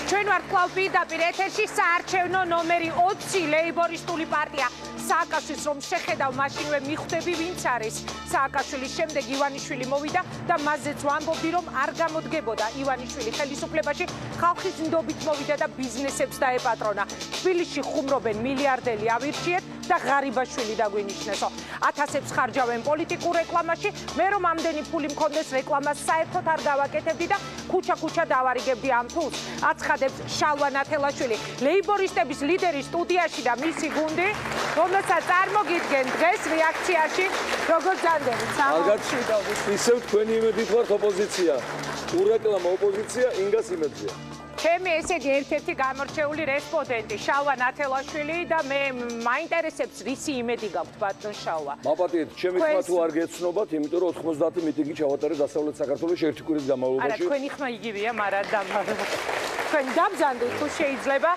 ჩვენ ვართ კვლავ პირდაპირ ეთერში საარჩევნო ნომერი 20 ლეიბორისტული პარტია სააკაშვილის რომ შეხედავ მაშინვე მიხვდები ვინც არის სააკაშვილის შემდეგ ივანიშვილი მოვიდა და მასზეც ვამბობდი რომ არ გამოდგებოდა ივანიშვილი ხელისუფლებაში ხალხის ნდობით მოვიდა და ბიზნესებს დაეპატრონა თბილისში ხუმრობენ მილიარდელი ავირჩიეთ და ღარიბაშვილი დაგვინიშნესო ათასებს ხარჯავენ პოლიტიკურ რეკლამაში მე რომ ამდენი ფული მქონდეს რეკლამას საერთოდ არ გავაკეთებდი და ქუჩა დავარიგებდი ამ ფულს აცხადებს შალვა ნათელაშვილი ლეიბორისტების ლიდერი სტუდიაში და მისი გუნდი რომელსაც წარმოგიდგენ დღეს რეაქციაში როგორ ძანდებით კარგად ისევ თქვენი იმედით ვართ ოპოზიცია ურეკლამა ოპოზიცია ინგას იმედია ჩემი ესე იგი ერთ-ერთი გამორჩეული რესპონდენტი შალვა ნათელაშვილი და მე მაინტერესებს რისი იმედი გაქვთ ბატონ შალვა მაპატიეთ ჩემი ხმა თუ არ გეცნობათ იმიტომ რომ 90 მიტინგი ჩავატარე დასავლეთ საქართველოში ერთი კვირის განმავლობაში არა თქვენი ხმა იგივეა მაგრამ თქვენ დამზადეთ თუ შეიძლება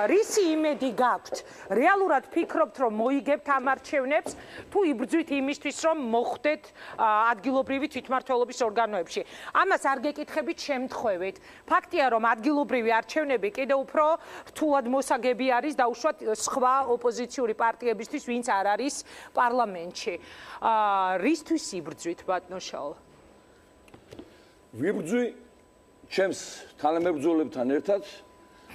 რისი იმედი გაქვთ რეალურად ფიქრობთ რომ მოიგებთ ამ არჩევნებს თუ იბრძვით იმისთვის რომ მოხვდეთ ადგილობრივი თვითმმართველობის ორგანოებში ამას არ გეკითხებით შემთხვევით ფაქტია რომ ადგილობრივი არჩევნები კიდევ უფრო რთულად მოსაგები არის დაუშვათ სხვა ოპოზიციური პარტიებისთვის ვინც არ არის პარლამენტში რისთვის იბრძვით ბატონო შალვა ვიბრძვი ჩემს თანამებრძოლებთან ერთად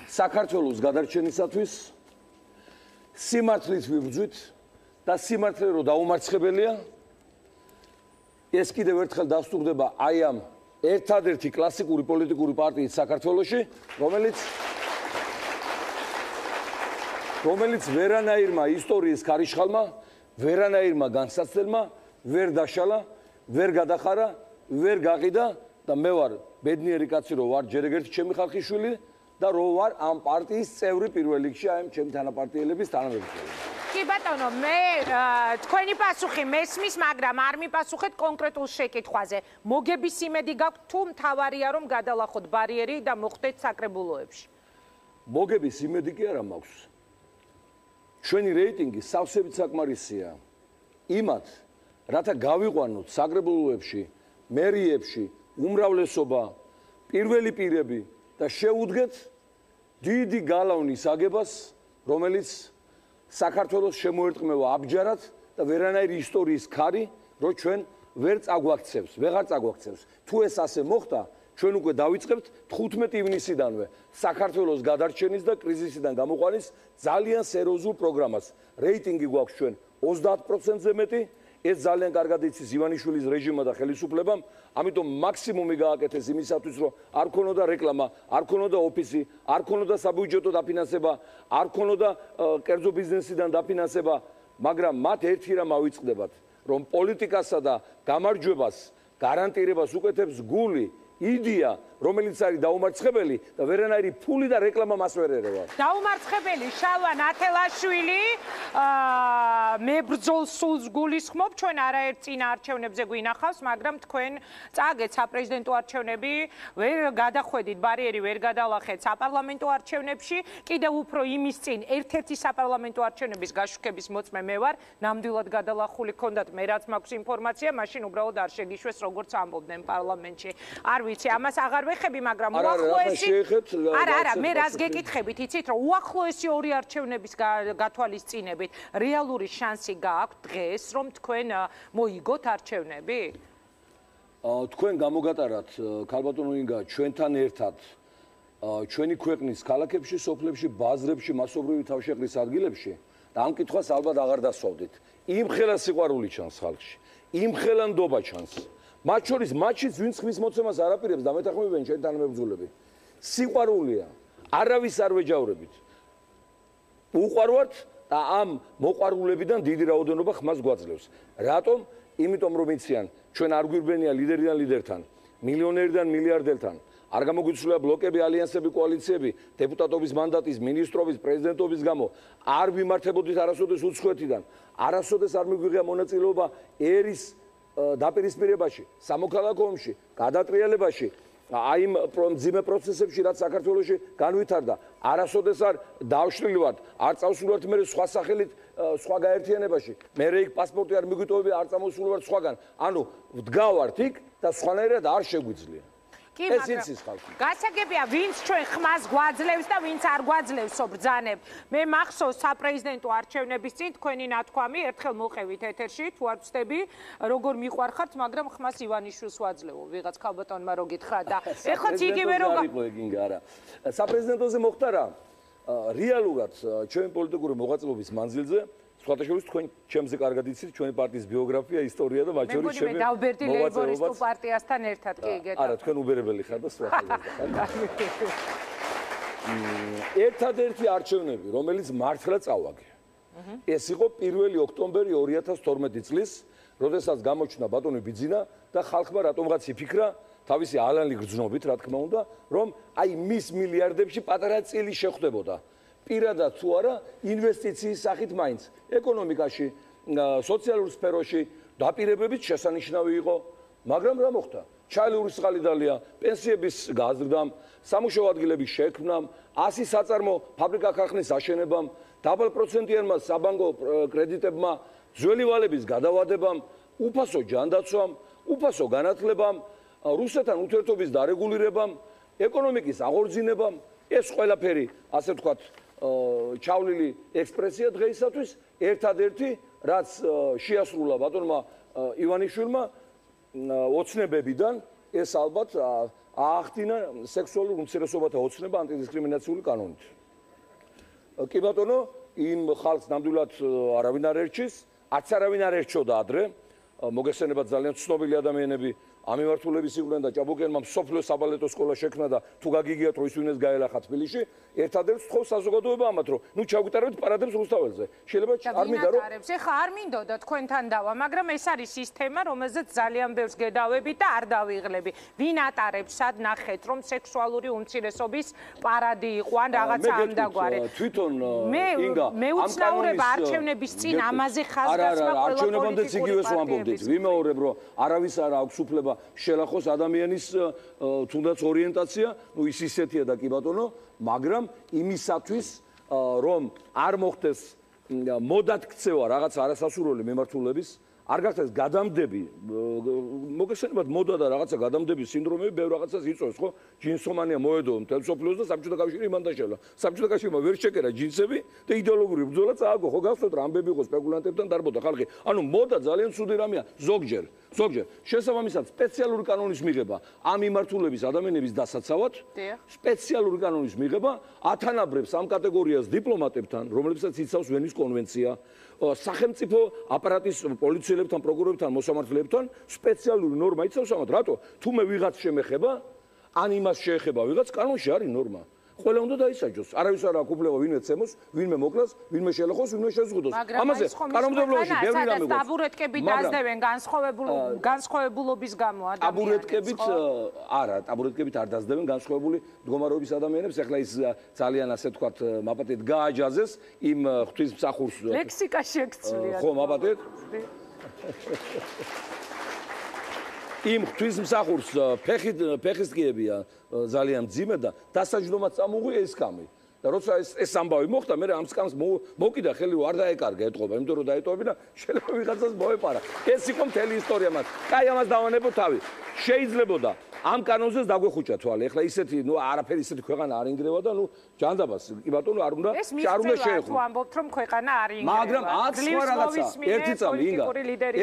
საქართველოს გადარჩენისათვის სიმართლით ვიბრძვით და სიმართლე რომ დაუმარცხებელია ეს კიდევ ერთხელ დასტურდება აი ამ ერთადერთი კლასიკური პოლიტიკური პარტიით საქართველოში რომელიც ვერანაირმა ისტორიის ქარიშხალმა ვერანაირმა განსაცდელმა ვერ დაშალა ვერ გადახარა ვერ გაყიდა და მე ვარ ბედნიერი კაცი რომ ვარ ჯერ ეგერთი ჩემი ხალხის შვილი და რო ვარ ამ პარტიის წევრი პირველ რიგში აი ჩემი თანაპარტიელების თანამებრძოლი. კი ბატონო, მე თქვენი პასუხი მესმის, მაგრამ არ მიპასუხეთ კონკრეტულ შეკითხვაზე. მოგების იმედი გაქვთ თუ მთავარია რომ გადალახოთ ბარიერი და მოხვდეთ საკრებულოებში? მოგების იმედი კი არა მაქვს. ჩვენი რეიტინგი სავსებით საკმარისია. იმათ, რათა გავიყვანოთ საკრებულოებში, მერიებში უმრავლესობა, პირველი პირები და შეუდგეთ დიდი გალავნის აგებას, რომელიც საქართველოს შემოერტყმევა აბჯარად და ვერანაირი ისტორიის ქარი, რომ ჩვენ ვერ წაგვაქცევს, ვეღარ წაგვაქცევს. თუ ეს ასე მოხდა, ჩვენ უკვე დავიწყებთ 15 ივნისიდანვე საქართველოს გადარჩენის და კრიზისიდან გამოყვანის ძალიან სერიოზულ პროგრამას. რეიტინგი გვაქვს ჩვენ 30%-ზე მეტი. ეს ძალიან კარგად იცის ივანიშვილის რეჟიმმა და ხელისუფლებამ, ამიტომ მაქსიმუმი გააკეთეს იმისათვის, რომ არ ქონოდა რეკლამა, არ ქონოდა ოფისი, არ ქონოდა საბიუჯეტო დაფინანსება, არ ქონოდა კერძო ბიზნესიდან დაფინანსება, მაგრამ მათ ერთი რამ ავიწყდებათ, რომ პოლიტიკასა და გამარჯვებას, გარანტირებას უკეთებს გული, იდეა, რომელიც არის დაუმარცხებელი და ვერანაირი ფული და რეკლამა მას ვერ ერევა. დაუმარცხებელი შალვა ნათელაშვილი მებრძოლ სულს გულისხმობ, ჩვენ არაერთ წინა არჩევნებზე გვინახავს, მაგრამ თქვენ წააგეთ საპრეზიდენტო არჩევნები, ვერ გადახვედით ბარიერი, ვერ გადალახეთ საპარლამენტო არჩევნებში, კიდევ უფრო იმის წინ ერთ-ერთი საპარლამენტო არჩევნების გაშუქების მოწმე მე ვარ, ნამდვილად გადალახული ქონდათ მე რაც მაქვს ინფორმაცია, მაშინ უბრალოდ არ შეგიშვეს როგორც ამბობდნენ პარლამენტში. არ ვიცი, ამას აღარ ვეხები, მაგრამ უახლოესი არა, მე რას გეკითხებით, იცით, რომ უახლოესი ორი არჩევნების გათვალისწინებით რეალური შანსი გააქვთ დღეს, რომ თქვენ მოიგოთ არჩევნები? თქვენ გამოგატარათ, ქალბატონო ინგა, ჩვენთან ერთად ჩვენი ქვეყნის ქალაქებში, სოფლებში, ბაზრებში, მასობრივი თავშეყრის ადგილებში და ამ კითხვას ალბათ აღარ დასვავდით. იმხელა სიყვარული ჩანს ხალხში, იმხელა ნდობა ჩანს. მათ შორის მათშიც ვინც ხმის მოცემას არ აპირებს და მეთანხმებენ ჩვენ თანამებრძოლები. სიყვარულია, არავის არ ვეჯავრებით. უყვარვართ და ამ მოყვარულებიდან დიდი რაოდენობა ხმას გვაძლევს. რატომ? იმიტომ რომ იციან, ჩვენ არ გვირბენია ლიდერიდან ლიდერთან, მილიონერიდან მილიარდელთან. არ გამოგვიცვლია ბლოკები, ალიანსები, კოალიციები, დეპუტატობის მანდატის, მინისტრობის, პრეზიდენტობის გამო. არ ვიმართებოდით არასოდეს უცხოეთიდან. არასოდეს არ მიგვიღია მონაწილეობა ერის დაპირისპირებაში, სამოქალაქო ომში, გადატრიალებაში, აი იმ მძიმე პროცესებში, რაც საქართველოში განვითარდა, არასოდეს არ დავშლილი ვართ, არ წავსული ვართ მე სხვა სახელით, სხვა გაერთიანებაში. მე იქ პასპორტი არ მიგვიტოვებია, არ წამოსული ვართ სხვაგან. ანუ ვდგავართ იქ და სხვანაირად არ შეგვიძლია. ეს იცის ხალხი. გასაგებია, ვინც ჩვენ ხმას გვაძლევს და ვინც არ გვაძლევსო ბრძანებ. მე მახსოვს საპრეზიდენტო არჩევნების წინ თქვენი ნათქვამი, ერთხელ მოყევით ეთერში, თუ არ ვცდები, როგორ მიყვარხართ, მაგრამ ხმას ივანიშვილს ვაძლევო, ვიღაც ქალბატონმა რო გითხრა და ეხლა იგივე რო არა. საპრეზიდენტოზე მოხდა რა? რეალურად ჩვენი პოლიტიკური მოღვაწეობის მანძილზე სხვათა შორის თქვენ ჩემზე კარგად იცით ჩვენი პარტიის ბიოგრაფია, ისტორია და მათ შორის მე დავბერდი ლეიბორისტულ პარტიასთან ერთად კი იგეთ. არა, თქვენ უბერებელი ხართ და სხვა ხალხი. ერთადერთი არჩევნები, რომელიც მართლა წავაგე. ეს იყო 1 ოქტომბერი 2012 წლის, როდესაც გამოჩნდა ბატონი ბიძინა და ხალხმა რატომღაც იფიქრა თავისი ალანლი გრძნობით, რა თქმა უნდა, რომ აი მის მილიარდებში პატარა წილი შეხვდებოდა. პირადად თუ არა ინვესტიციის სახით მაინც ეკონომიკაში, სოციალურ სფეროში დაპირებებით შესანიშნავი იყო, მაგრამ რა მოხდა? ჩაილური სყალიდალია, პენსიების გაზრდამ, სამუშაო ადგილების შექმნამ, 100 საწარმო ფაბრიკა-ქარხნის აშენებამ, დაბალპროცენტიანმა საბანკო კრედიტებმა, ძველი ვალების გადავადებამ, უფასო ჯანდაცვამ, უფასო განათლებამ, რუსეთთან ურთიერთობის დარეგულირებამ, ეკონომიკის აღორძინებამ, ეს ყველაფერი, ასე ვთქვათ, ჩავლილი ექსპრესია დღეისათვის ერთადერთი, რაც შეასრულა ბატონმა ივანიშვილმა ოცნებებიდან, ეს ალბათ აახდინა სექსუალურ უმცირესობათა ოცნება ანტიდისკრიმინაციული კანონით. კი ბატონო, იმ ხალხს ნამდვილად არავინ არ ერჩის, არც არავინ არ ერჩოდა ადრე, მოგესწრებათ ძალიან ცნობილი ადამიანები ამ მიმართულების იყვნენ და ჭაბუკიანმა მსოფლიო საბალეტო სკოლა შექმნა და თუ გაგიგიათ რომ ის ვინეს გაელახა თბილისში, ერთადერთი თხოვს საზოგადოება ამათ რომ ნუ ჩავგიტარებთ პარადებს რუსთაველზე. შეიძლება არ მინდა რომ ეხა არ მინდოდა თქვენთან დავა, მაგრამ ეს არის ის თემა, რომელზეც ძალიან ბევრს გედავებით და არ დავიღლები. ვინ ატარებს, სად ნახეთ, რომ სექსუალური უმცირესობის პარადი იყო ან რაღაცა ამდაგვარი. თვითონ ინგა მე უცნაურება არჩევნების წინ ამაზე ხაზგასმა ყველა პოლიტიკური პარტიების. ვიმეორებ რომ არავის არ აქვს უფლება შელახოს ადამიანის თუნდაც ორიენტაცია, ნუ ის ისეთია და კი ბატონო, მაგრამ იმისათვის რომ არ მოხდეს მოდათქცევა რაღაც არასასურველი მიმართულების, არ გახდეს გადამდები, მოგესწრებათ მოდა და რაღაცა გადამდების სინდრომები ბევრ რაღაცას იწვევს, ხო? ჯინსომანია მოედო მთელ სოფლიოს და საბჭოთა კავშირი იმან დაშალა. საბჭოთა კავშირმა ვერ შეკერა ჯინსები და იდეოლოგიური ბრძოლა წააგო, ხო გახსოვთ რა ამბები იყო სპეკულანტებთან დარბოდა ხალხი. ანუ მოდა ძალიან ცუდი რამეა, ზოგჯერ. შესაბამისად სპეციალური კანონის მიღება ამ მიმართულების ადამიანების დასაცავად, სპეციალური კანონის მიღება ათანაბრებს ამ კატეგორიას დიპლომატებთან, რომლებსაც იცავს ვენის კონვენცია, სახელმწიფო აპარატის პოლიციელებთან, პროკურორებთან, მოსამართლეებთან სპეციალური ნორმა იცავს ამათ, რატო? თუ მე ვიღაც შემეხება, ან იმას შეეხება ვიღაც, კანონში არის ნორმა. ყველა უნდა დაისაჯოს. არავის არ აქვს უფლება ვინმე ცემოს, ვინმე მოკლას, ვინმე შელახოს, ვინმე შეზღუდოს. ამაზე კანონმდებლობაში ბევრი რამე გვაქვს. ტაბურეტკებით დაძდევენ განსხვავებულობის გამო ადამიანებს. ტაბურეტკებით არა, ტაბურეტკებით არ დაძდევენ განსხვავებული მდგომარეობის ადამიანებს. ეხლა ის ძალიან ასე ვთქვათ, მაპატეთ გააჯაზეს იმ ღვთისმსახურს. ლექსიკა შეგცვლია. ხო, მაპატეთ. იმ ღვთისმსახურს ფეხისტკიებია ძალიან მძიმე და დასაჯდომად წამოუღია ეს კამი. და როცა ეს ამბავი მოხდა, მე ამ სკამს მოკიდა ხელი რომ არ დაეკარგა ეთყობა, იმიტომ რომ დაეტოვებინა შეიძლება ვიღაცას მოეპარა. ეს იყო მთელი ისტორია მას. კაი ამას დავანებო თავი. შეიძლებოდა ამ კანონზე დაგვეხუჭა თვალი. ეხლა ისეთი, ნუ არაფერი ისეთი ქვეყანა არ ინგრევა და ნუ ჯანდაბას კი ბატონო არ უნდა შეეხო. თუ ამბობთ რომ ქვეყანა არ ინგრევა. მაგრამ აქ სხვა რაღაცა, ერთი წამი ინგა.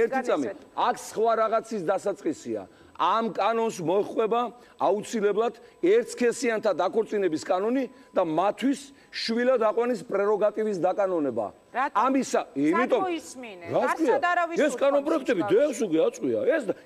ერთი წამი. აქ სხვა რაღაცის დასაწყისია. ამ კანონს მოხვება აუცილებლად ერთსქესიანთა დაქორწინების კანონი და მათთვის შვილად აყვანის პრეროგატივის დაკანონება. ამისა, იმიტომ ეს კანონპროექტები დეესუგი აწყვია.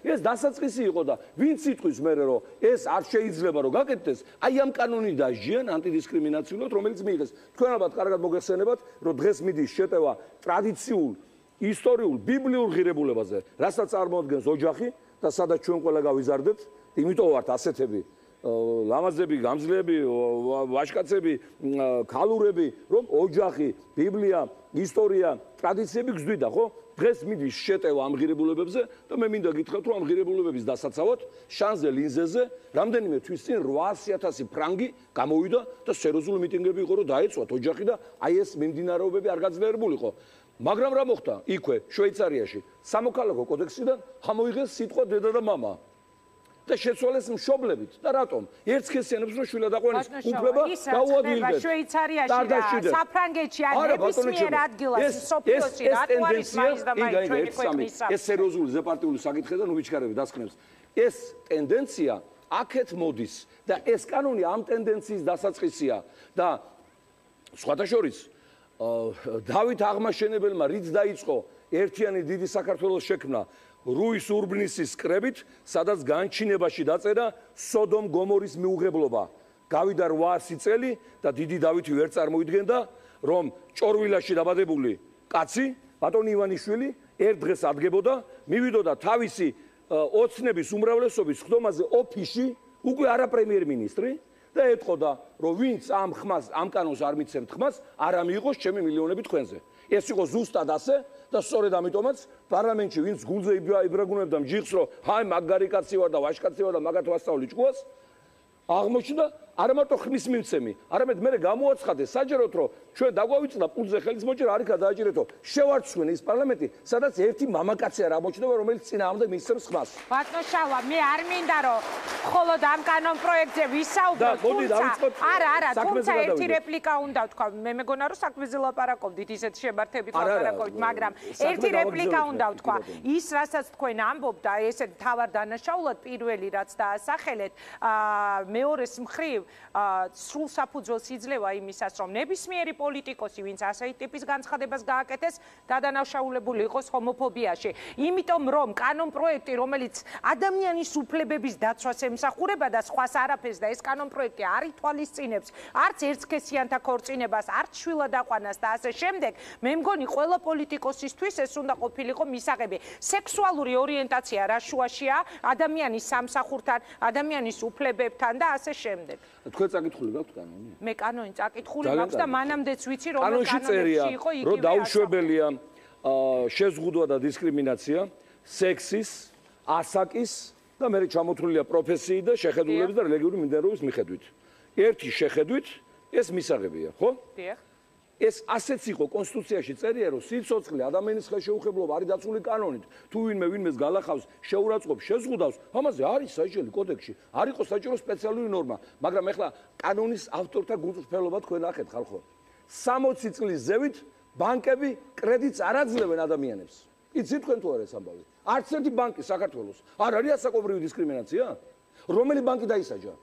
ეს დასაწყისი იყო და ვინც იტყვის მერე რომ ეს არ შეიძლება რომ გაკეთდეს, აი ამ კანონი დაჟიან ანტიდისკრიმინაციულად, რომელიც მიიღეს. თქვენ ალბათ კარგად მოგეხსენებათ, რომ დღეს მიდის შეტევა ტრადიციულ, ისტორიულ, ბიბლიურ ღირებულებაზე, რასაც წარმოადგენს ოჯახი. და სადაც ჩვენ ყველა გავიზარდეთ, იმიტომ ვართ ასეთები ლამაზები, გამძლეები, ვაჟკაცები, ქალურები, რომ ოჯახი, ბიბლია, ისტორია, ტრადიციები გზდიდა, ხო? დღეს მიდის შეტევა ამ ღირებულებებზე და მე მინდა გითხრათ, რომ ამ ღირებულებების დასაცავად შანზე ლინზეზე რამდენიმე თვის წინ 800,000 ფრანგი გამოვიდა და სერიოზული მიტინგები იყო, რომ დაეწვათ ოჯახი და აი ეს მიმდინარეობები არ გაძლიერებულიყო. მაგრამ რა მოხდა? იქვე, შვეიცარიაში, სამოქალაქო კოდექსიდან ამოიღეს სიტყვა დედა და მამა. და შეცვალეს მშობლებით და რატომ? ერთსქესიანებს რომ შვილადაყვანის უფლება გაუადვილდეთ. შვეიცარიაში და საფრანგეთში ან ნებისმიერ ადგილას სოფიოში რატო არის მაინც და მაინც ჩვენი ქვეყნის საფრთხე? ეს სერიოზული ზეპარტიული საკითხი და ნუ ვიჩქარები დასკვნებს. ეს ტენდენცია აქეთ მოდის და ეს კანონი ამ ტენდენციის დასაწყისია და სხვათა შორის დავით აღმაშენებელმა რით დაიწყო ერთიანი დიდი საქართველოს შექმნა რუის ურბნისის კრებით, სადაც განჩინებაში დაწერა სოდომ გომორის მიუღებლობა. გავიდა 800 წელი და დიდი დავითი ვერ წარმოიდგენდა, რომ ჭორვილაში დაბადებული კაცი, ბატონი ივანიშვილი, ერთ დღეს ადგებოდა, მივიდოდა თავისი ოცნების უმრავლესობის ხდომაზე ოფისში, უკვე არა პრემიერ-მინისტრი და ეთყოდა, რომ ვინც ამ ხმას, ამ კანონს არ მიცემთ ხმას, არ მიიღოს ჩემი მილიონები თქვენზე. ეს იყო ზუსტად ასე და სწორედ ამიტომაც პარლამენტში ვინც გულზე იბრაგუნებდა მჯიხს, რომ ჰაი მაგარი კაცი ვარ და ვაჟკაცი ვარ და მაგათ ვასწავლი ჭკუას, აღმოჩნდა არა მარტო ხმის მიმცემი, არამედ მე გამოაცხადე საჯაროდ, რომ ჩვენ დაგვავიწყდა პულზე ხელის მოჭერა, არ იქა დააჭირეთო, შევარცხვენ ის პარლამენტი, სადაც ერთი მამაკაცი არ აღმოჩნდება, რომელიც წინააღმდეგ მისცემს ხმას. ბატონო შალვა, მე არ მინდა რომ მხოლოდ ამ კანონ პროექტზე ვისაუბროთ, თუმცა ერთი რეპლიკა უნდა ვთქვა. მე მეგონა რომ საქმეზე ლაპარაკობდით, ისეთ შემართებით ლაპარაკობთ, მაგრამ ერთი რეპლიკა უნდა ვთქვა. ის, რასაც თქვენ ამბობთ, ესეთ მთავარ დანაშაულად პირველი რაც დაასახელეთ, მეორეს მხრივ სრულ საფუძველს იძლევა იმისას, რომ ნებისმიერი პოლიტიკოსი, ვინც ასეთი ტიპის განცხადებას გააკეთეს, დადანაშაულებული იყოს ჰომოფობიაში. იმიტომ რომ კანონ პროექტი, რომელიც ადამიანის უფლებების დაცვას ემსახურება და სხვას არაფერს და ეს კანონ პროექტი არ ითვალისწინებს არც ერთსქესიანთა ქორწინებას, არც შვილადაყვანას და ასე შემდეგ, მე მგონი ყველა პოლიტიკოსისთვის ეს უნდა ყოფილიყო მისაღები. სექსუალური ორიენტაცია რა შუაშია ადამიანის სამსახურთან, ადამიანის უფლებებთან და ასე შემდეგ. თქვენ წაკითხული გაქვთ კანონი? მე კანონი წაკითხული მაქვს და მანამდეც ვიცი რომ კანონში წერია, რომ დაუშვებელია შეზღუდვა და დისკრიმინაცია, სექსის, ასაკის და მე ჩამოთვლილია პროფესიით და შეხედულების და რელიგიური მიმდინარეობის მიხედვით. ერთი შეხედვით ეს მისაღებია, ხო? დიახ. ეს ასეც იყო კონსტიტუციაში წერია, რომ სიცოცხლე ადამიანის ხელშეუხებლობა არის დაცული კანონით. თუ ვინმეს გალახავს, შეურაცხყოფს, შეზღუდავს, ამაზე არის საჯელი კოდექსში, არ იყო საჭირო სპეციალური ნორმა, მაგრამ ეხლა კანონის ავტორთა გულწრფელობა თქვენ ახეთ ხალხო. 60 წლის ზევით ბანკები კრედიტს არ აძლევენ ადამიანებს. იცით თქვენ თუ არა ეს ამბავი? არც ერთი ბანკი საქართველოს არ არის ასაკობრივი დისკრიმინაცია? რომელი ბანკი დაისაჯა?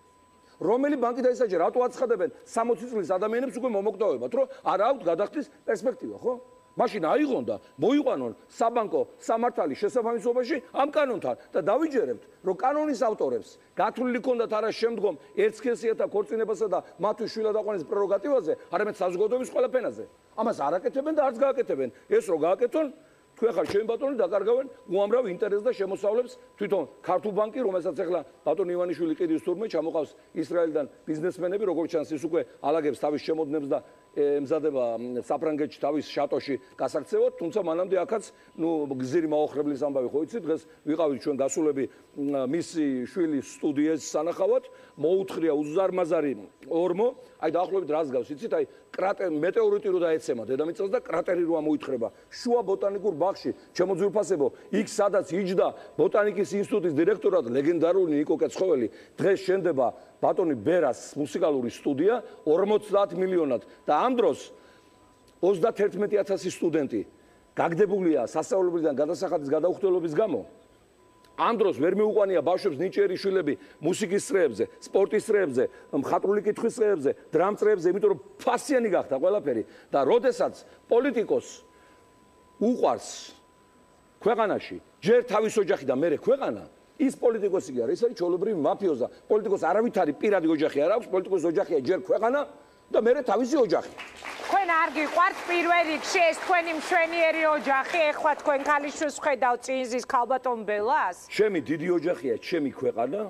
რომელი ბანკი დაისაჯა, რატო აცხადებენ 60 წლის ადამიანებს უკვე მომოკვდავებათ, რომ არ აქვთ გადახდის პერსპექტივა, ხო? მაშინ აიღონ და მოიყვანონ საბანკო სამართალი შესაბამისობაში ამ კანონთან და დავიჯერებთ, რომ კანონის ავტორებს გათვლილი ქონდათ არა შემდგომ ერთსქესიანთა ქორწინებასა და მათთვის შვილადაყვანის პრეროგატივაზე, არამედ საზოგადოების ყველა ფენაზე. ამას არ აკეთებენ და არც გააკეთებენ. ეს რო გააკეთონ, თქვენ ხარ ჩემი ბატონი დაკარგავენ უამრავ ინტერესს და შემოსავლებს თვითონ ქართულ ბანკი, რომელსაც ახლა ბატონი ივანიშვილი ყიდის თურმე ჩამოყავს ისრაელიდან ბიზნესმენები, როგორც ჩანს ის უკვე ალაგებს თავის შემოდნებს და ემზადება საფრანგეთში თავის შატოში გასაქცევად, თუმცა მანამდე აქაც გზირი მაოხრებლის ამბავი ხო იცით, დღეს ვიყავით ჩვენ გასულები მისი შვილის სტუდიას სანახავად, მოუთხრია უზარმაზარი ორმო, აი დაახლოებით რას გავს, იცით, აი მეტეორიტი რო დაეცემა დედამიწას და კრატერი რო ამოითხრება შუა ბოტანიკურ ბაღში, ჩემო ძვირფასებო, იქ სადაც იჯდა ბოტანიკის ინსტიტუტის დირექტორად ლეგენდარული ნიკო კეცხოველი, დღეს შენდება ბატონი ბერას მუსიკალური სტუდია 50 მილიონად და ამ დროს 31,000 სტუდენტი გაგდებულია სასწავლებლიდან გადასახადის გადაუხდელობის გამო. ამ დროს ვერ მიუყვანია ბავშვებს ნიჭიერი შვილები მუსიკის წრეებზე, სპორტის წრეებზე, მხატვრული კითხვის წრეებზე, დრამ წრეებზე, იმიტომ რომ ფასიანი გახდა ყველაფერი და როდესაც პოლიტიკოს უყვარს ქვეყანაში ჯერ თავის ოჯახი და მერე ქვეყანა, ის პოლიტიკოსი კი არა, ის არის ჩვეულებრივი მაფიოზა. პოლიტიკოს არავითარი პირადი ოჯახი არ აქვს, პოლიტიკოს ოჯახია ჯერ ქვეყანა და მერე თავისი ოჯახი. თქვენ არ გიყვართ პირველ რიგში ეს თქვენი მშვენიერი ოჯახი, ეხლა თქვენ ქალიშვილს ხედავთ წინზის ქალბატონ ბელას? ჩემი დიდი ოჯახია ჩემი ქვეყანა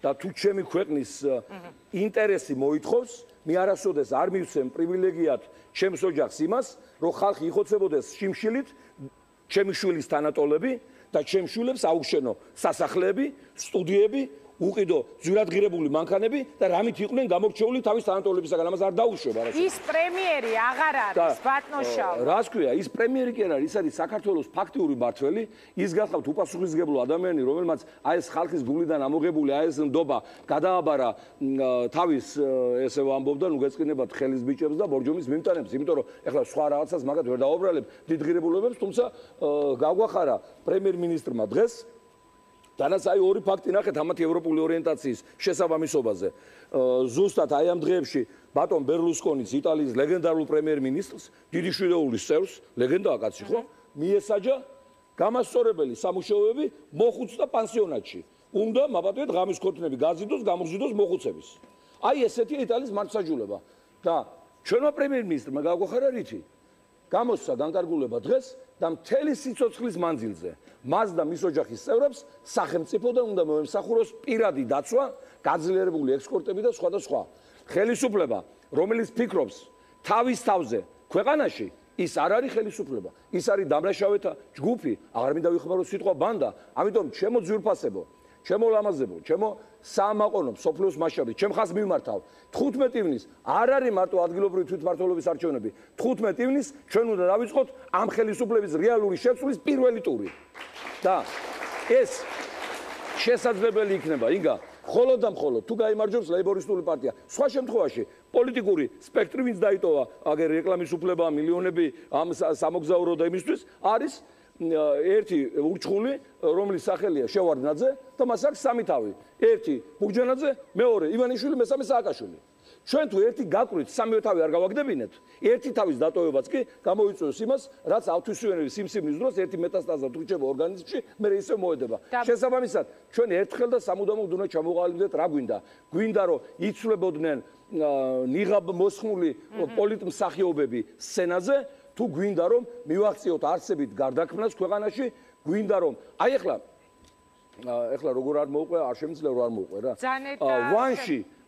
და თუ ჩემი ქვეყნის ინტერესი მოითხოვს, მე არასოდეს არ მივცემ პრივილეგიად ჩემს ოჯახს იმას, რომ ხალხი იხოცებოდეს შიმშილით ჩემი შვილის თანატოლები და ჩემს შვილებს აუხშენო სასახლეები, სტუდიები, უყიდო ძვირადღირებული მანქანები და რამით იყვნენ გამორჩეული თავის თანატოლებისაგან, ამას არ დაუშვება რა. ის პრემიერი აღარ არის, ბატონშალო. რას ქვია, ის პრემიერი კი არ არის, ის არის საქართველოს ფაქტიური მმართველი, ის გახლავთ უპასუხისმგებლო ადამიანი, რომელმაც აი ეს ხალხის გულიდან ამოღებული აი ეს ნდობა გადააბარა თავის ესე ვამბობდა, ნუ გეწყინებათ ხელის ბიჭებს და ბორჯომის მიმტანებს, იმიტომ რომ ეხლა სხვა რაღაცას მაგათ ვერ დაუბრალებ დიდ ღირებულებებს, თუმცა გაგვახარა პრემიერ-მინისტრმა დღეს დანაც აი ორი ფაქტი ნახეთ ამათი ევროპული ორიენტაციის შესაბამისობაზე. ზუსტად აი ამ დღეებში ბატონ ბერლუსკონის იტალიის ლეგენდარულ პრემიერ-მინისტრს, დიდი შვიდეულის წევრს, ლეგენდაა კაცი ხო? მიესაჯა გამასწორებელი სამუშაოები მოხუცთა პანსიონატში. უნდა მაბატონეთ ღამის ქორწინები გაზიდოს, გამოგზიდოს მოხუცების. აი ესეთი იტალიის მართლმსაჯულება. და ჩვენმა პრემიერ-მინისტრმა გაგვახარა რითი? გამოსცა განკარგულება დღეს და მთელი სიცოცხლის მანძილზე მას და მის ოჯახის წევრებს სახელმწიფოდან უნდა მოემსახუროს პირადი დაცვა, გაძლიერებული ექსკორტები და სხვა და სხვა. ხელისუფლება, რომელიც ფიქრობს თავის თავზე ქვეყანაში, ის არ არის ხელისუფლება, ის არის დამნაშავეთა ჯგუფი, აღარ მინდა ვიხმარო სიტყვა ბანდა, ამიტომ ჩემო ძვირფასებო, ჩემო ლამაზებო, ჩემო საამაყონო სოფლიოს მასშტაბით, ჩემ ხაზს მიმართავ. 15 ივნის არ არის მარტო ადგილობრივი თვითმმართველობის არჩევნები. 15 ივნის ჩვენ უნდა დავიწყოთ ამ ხელისუფლების რეალური შეცვლის პირველი ტური. და ეს შესაძლებელი იქნება, ინგა, მხოლოდ და მხოლოდ თუ გაიმარჯვებს ლეიბორისტული პარტია. სხვა შემთხვევაში პოლიტიკური სპექტრი ვინც დაიტოვა აგერ რეკლამის უფლება, მილიონები ამ სამოგზაურო და იმისთვის არის ერთი ურჩხული, რომლის სახელია შევარდნაძე და მას აქვს სამი თავი. ერთი ბუგჯანაძე, მეორე ივანიშვილი, მესამე სააკაშვილი. ჩვენ თუ ერთი გაკვირით სამივე თავი არ გავაგდებინეთ, ერთი თავის დატოვებაც კი გამოიწვევს იმას, რაც ავთვისვენების სიმსივნის დროს ერთი მეტასტაზად რჩება ორგანიზმში, მე ისევ მოედება. შესაბამისად, ჩვენ ერთხელ და სამუდამოდ უნდა ჩამოყალიბდეთ რა გვინდა. გვინდა რომ იცვლებოდნენ ნიღაბ მოსხმული პოლიტმსახიობები სცენაზე, თუ გვინდა რომ მივახციოთ არსებით გარდაქმნას ქვეყანაში, გვინდა რომ აი ეხლა როგორ არ მოუყვე, არ შემიძლია რომ არ მოუყვე რა.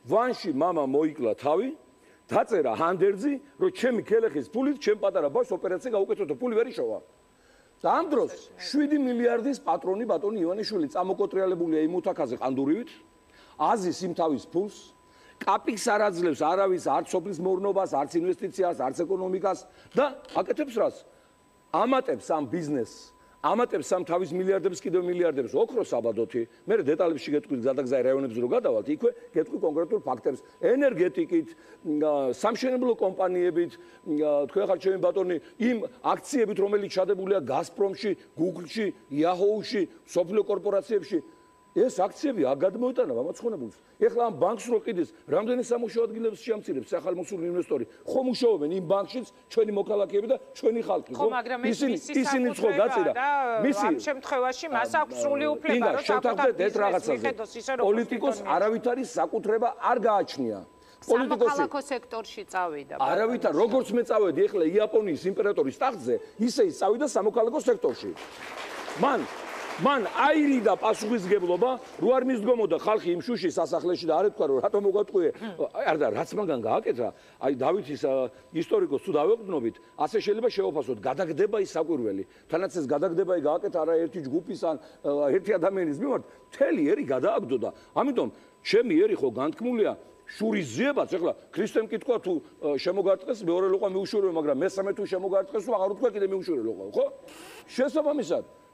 ვანში მამა მოიკლა თავი, დაწერა ჰანდერძი, რომ ჩემი ქელეხის ფულით ჩემ პატარა ბავშვს ოპერაცია გაუკეთოთ, ფული ვერ იშოვა. და ამ დროს 7 მილიარდის პატრონი ბატონი ივანიშვილი წამოკოტრიალებულია იმ უთაქაზე ყანდურივით, აზის იმ თავის ფულს, კაპიკს არ აძლევს არავის არც სოფლის მოურნობას, არც ინვესტიციას, არც ეკონომიკას და აკეთებს რას? ამატებს ამ ბიზნესს, ამატებს ამ თავის მილიარდებს კიდევ მილიარდებს ოქროს აბადოთი. მე დეტალებში გეტყვი გზადაგზა რაიონებს რო გადავალთ, იქვე გეტყვი კონკრეტულ ფაქტებს, ენერგეტიკით, სამშენებლო კომპანიებით, თქვენ ხართ ჩემი ბატონი, იმ აქციებით, რომელიც ჩადებულია გაზპრომში, გუგლში, იაჰოუში, სოფლიო კორპორაციებში. ეს აქციები აგადმოიტანა მამაცხონებულს. ეხლა ამ ბანკს რო ყიდეს, რამდენი სამუშაო ადგილებს შეამცირებს ახალმოსული ინვესტორი. ხომ მუშაობენ იმ ბანკშიც ჩვენი მოქალაქეები და ჩვენი ხალხი, ხო? ისინი ხო გაწირა. ამ შემთხვევაში მას აქვს სრული უფლება, რომ შევთანხმდეთ ეს რაღაცაზე. პოლიტიკოს არავითარი საკუთრება არ გააჩნია. სამოქალაქო სექტორში წავიდა. არავითარ, როგორც მე წავედი ეხლა იაპონიის იმპერატორის ტახტზე, ისე ის წავიდა სამოქალაქო სექტორში. მან აირი და პასუხისმგებლობა რო არ მისდგომოდა ხალხი იმ შუშის სასახლეში და არ ეთქვა რომ რატომ მოგატყვიე არ და რაც მაგან გააკეთა აი დავითის ისტორიკოს თუ დავეყრდნობით ასე შეიძლება შევაფასოთ გადაგდება ის საკვირველი თანაც ეს გადაგდება გააკეთა არა ერთი ჯგუფის ან ერთი ადამიანის მიმართ მთელი ერი გადააგდო და ამიტომ ჩემი ერი ხო განთქმულია შურის ზიებაც ეხლა ქრისტემ კითხვა თუ შემოგარტყეს მეორე ლოყვა მიუშურე მაგრამ მესამე თუ შემოგარტყეს თუ აღარ უთქვა კიდე მიუშურე ლოყვა ხო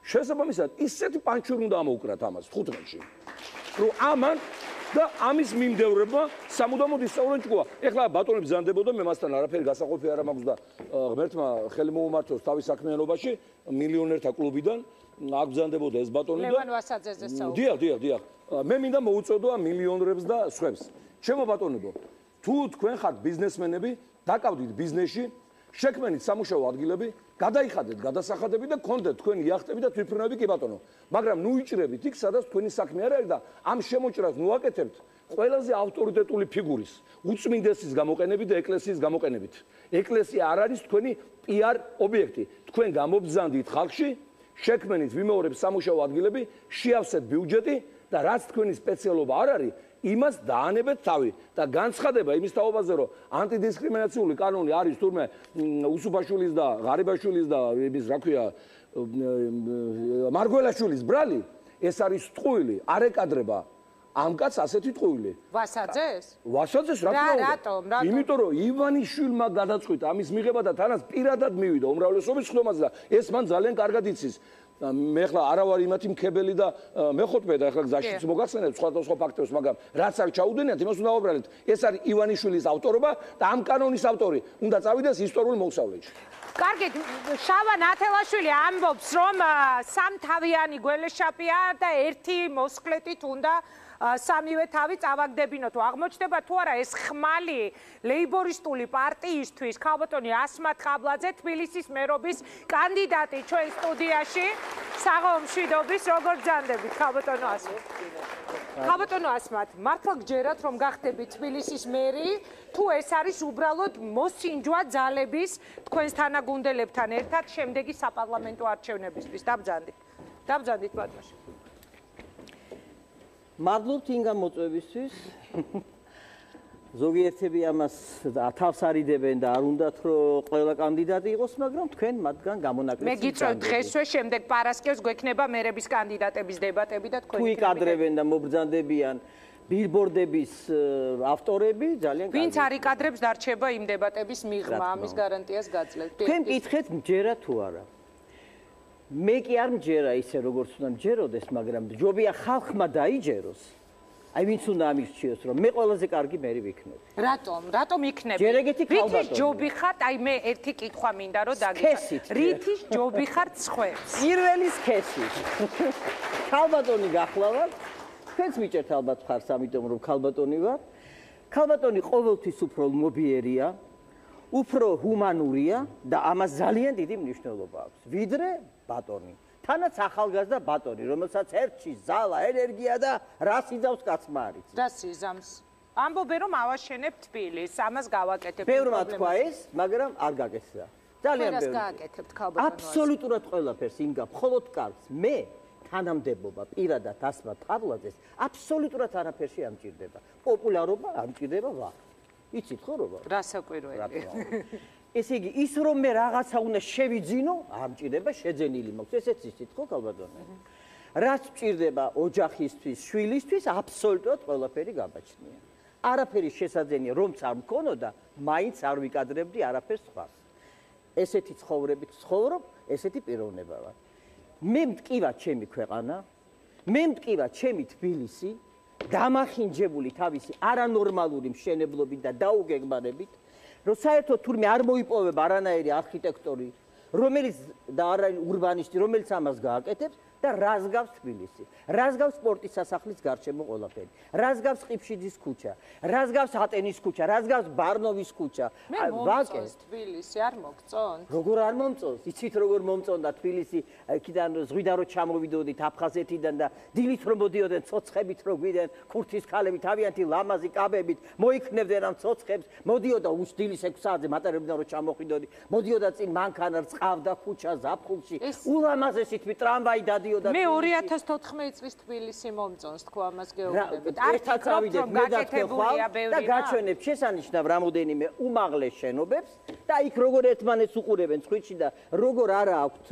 შესაბამისად ისეთი პანჩური უნდა ამოუკრათ ამას 15-ში რომ ამან და ამის მიმდევრებმა სამუდამოდ ისწავლენ ჭკუა ეხლა ბატონი ბრძანდებოდა მე მასთან არაფერი გასაყოფი არ მაქვს და ღმერთმა ხელი მოუმართოს თავის საქმიანობაში მილიონერთა კლუბიდან აქ ბრძანდებოდა ეს ბატონი და ლევან ვასაძეზე საუბრობ დიახ მე მინდა მოუწოდო ამ მილიონერებს და სხვებს ჩემო ბატონებო თუ თქვენ ხართ ბიზნესმენები დაკავდით ბიზნესში შექმენით სამუშაო ადგილები გადაიხადეთ გადასახადები და გქონდეთ თქვენი იახტები და თვითმფრინავები კი ბატონო მაგრამ ნუ იჭრებით იქ სადაც თქვენი საქმე არ არის და ამ შემოჭრას ნუ აკეთებთ ყველაზე ავტორიტეტული ფიგურის უწმინდესის გამოყენებით და ეკლესიის გამოყენებით ეკლესია არ არის თქვენი პიარ ობიექტი თქვენ გამობრძანდით ხალხში შექმენით ვიმეორებს სამუშაო ადგილები შეავსეთ ბიუჯეტი და რაც თქვენი სპეციალობა არ არის იმას დაანებეთ თავი და განცხადება იმის თაობაზე რომ ანტიდისკრიმინაციული კანონი არის თურმე უსუფაშვილის და ღარიბაშვილის და იმის რა ქვია მარგველაშვილის ბრალი ეს არის ტყუილი არ ეკადრება ამ კაცს ასეთი ტყუილი. ვასაძეს? ვასაძეს რატომ? იმიტომ რომ ივანიშვილმა გადაწყვიტა ამის მიღება და თანაც პირადად მივიდა უმრავლესობის ხდომაზე და ეს მან ძალიან კარგად იცის. მე ახლა არა ვარ იმათი მქებელი და მეხუთმე და ახლა გზაშიც მოგახსენებ სხვადასხვა ფაქტებს, მაგრამ რაც არ ჩაუდენიათ, იმას უნდა ვაბრალეთ. ეს არის ივანიშვილის ავტორობა და ამ კანონის ავტორი უნდა წავიდეს ისტორიულ მოხსავლეში. კარგით, შავან ათელაშვილი ამბობს, რომ სამთავიანი გველეშაპია და ერთი მოსკლეტით უნდა სამივე თავი წავაგდებინო. თუ აღმოჩნდება თუ არა ეს ხმალი ლეიბორისტული პარტიისთვის, ქალბატონი ასმათ ხაბლაძე, თბილისის მერობის კანდიდატი ჩვენ სტუდიაში, საღამო მშვიდობის, როგორ ბრძანდებით ქალბატონო ასმათ? ქალბატონო ასმათ, მართლა გჯერათ რომ გახდებით თბილისის მერი, თუ ეს არის უბრალოდ მოსინჯვა ძალების თქვენს თანაგუნდელებთან ერთად შემდეგი საპარლამენტო არჩევნებისთვის? დაბრძანდით ბატონო. მადლობთ იმ გამოწვევისთვის. ზოგიერთები ამას თავს არიდებენ და არ უნდათ რომ ყველა კანდიდატი იყოს, მაგრამ თქვენ მათგან გამონაკლისს. მე გიწევთ დღესვე შემდეგ პარასკევს გვექნება მერების კანდიდატების დებატები და თქვენ თუ იკადრებენ და მობრძანდებიან ბილბორდების ავტორები, ძალიან კარგი. ვინც არ იკადრებს დარჩება იმ დებატების მიღმა, ამის გარანტიას გაძლევთ. თქვენ მკითხეთ მჯერა თუ არა? მე კი არ მჯერა ისე როგორც უნდა მჯეროდეს, მაგრამ ჯობია ხალხმა დაიჯეროს. აი ვინც უნდა ამირჩიოს, რომ მე ყველაზე კარგი მერი ვიქნები. რატომ იქნები? ჯერ ეგეთი ქალბატონი. რითის ჯობი ხართ? აი მე ერთი კითხვა მინდა რომ დაგიხსნათ. რითის ჯობი ხართ სხვებს? პირველი სქესით. ქალბატონი გახლავართ. თქვენც მიჭერთ ალბათ ხარს, ამიტომ რომ ქალბატონი ვარ. ქალბატონი ყოველთვის უფრო მობიერია, უფრო ჰუმანურია და ამას ძალიან დიდი მნიშვნელობა აქვს. ვიდრე ბატონი. თანაც ახალგაზრდა ბატონი, რომელსაც ერთში ზალა, ენერგია და რას იზავს კაცმა არის. რას იზამს? ამბობენ რომ ავაშენებ თბილისს, ამას გავაკეთებ. ბევრმა თქვა ეს, მაგრამ არ გაკეთდა. ძალიან ბევრი. ბევრი. გააკეთებთ ქალბატონო. აბსოლუტურად ყველაფერს იმგა, მხოლოდ კარგს. მე თანამდებობა პირადად ასმათ ხაბლაძეს აბსოლუტურად არაფერში ამჭირდება. პოპულარობა ამჭირდება ვა. იცით ხო როგორ? რა საკვირველი. ესე იგი, ის რომ მე რაღაცა უნდა შევიძინო, ამჭირდება შეძენილი მაქვს. ესეც იცით ხო ქალბატონო? რაც მჭირდება ოჯახისთვის, შვილისთვის, აბსოლუტურად ყველაფერი გაბაჩნია. არაფერი შესაძენია, რომც არ მქონოდა, მაინც არ ვიკადრებდი არაფერს სხვას. ესეთი ცხოვრებით ცხოვრობ, ესეთი პიროვნება ვარ. მე მტკივა ჩემი ქვეყანა, მე მტკივა ჩემი თბილისი, დამახინჯებული თავისი არანორმალური მშენებლობით და დაუგეგმარებით, რომ საერთოდ თურმე არ მოიპოვება არანაირი არქიტექტორი, რომელიც და არა ურბანისტი, რომელიც ამას გააკეთებს და რას გავს თბილისი, რას გავს სპორტის სასახლის გარშემო ყველაფერი, რას გავს ყიფშიძის ქუჩა, რას გავს ატენის ქუჩა, რას გავს ბარნოვის ქუჩა. მე მომწონს თბილისი, არ მოგწონთ? როგორ არ მომწონს? იცით როგორ მომწონდა თბილისი, იქიდან ზღვიდან რო ჩამოვიდოდით აფხაზეთიდან და დილით რომ მოდიოდნენ ცოცხებით რო გვიდნენ ქურთის ქალები თავიანთი ლამაზი კაბებით, მოიქნებდნენ ამ ცოცხებს, მოდიოდა უშდილის 6 საათზე მატარებდნენ რო ჩამოხვიდოდი, მოდიოდა წინ მანქანა რწყავდა ქუჩა ზაფხულში, ულამაზესი თვით ტრამვაი დადიოდა. მე 2014 წლის თბილისი მომწონს, თქვა ამას გეუბნებით. ერთად წავიდეთ მე და თქვენ ხვალ და გაჩვენებ შესანიშნავ რამოდენიმე უმაღლეს შენობებს და იქ როგორ ერთმანეთს უყურებენ ცხვირში და როგორ არა აქვთ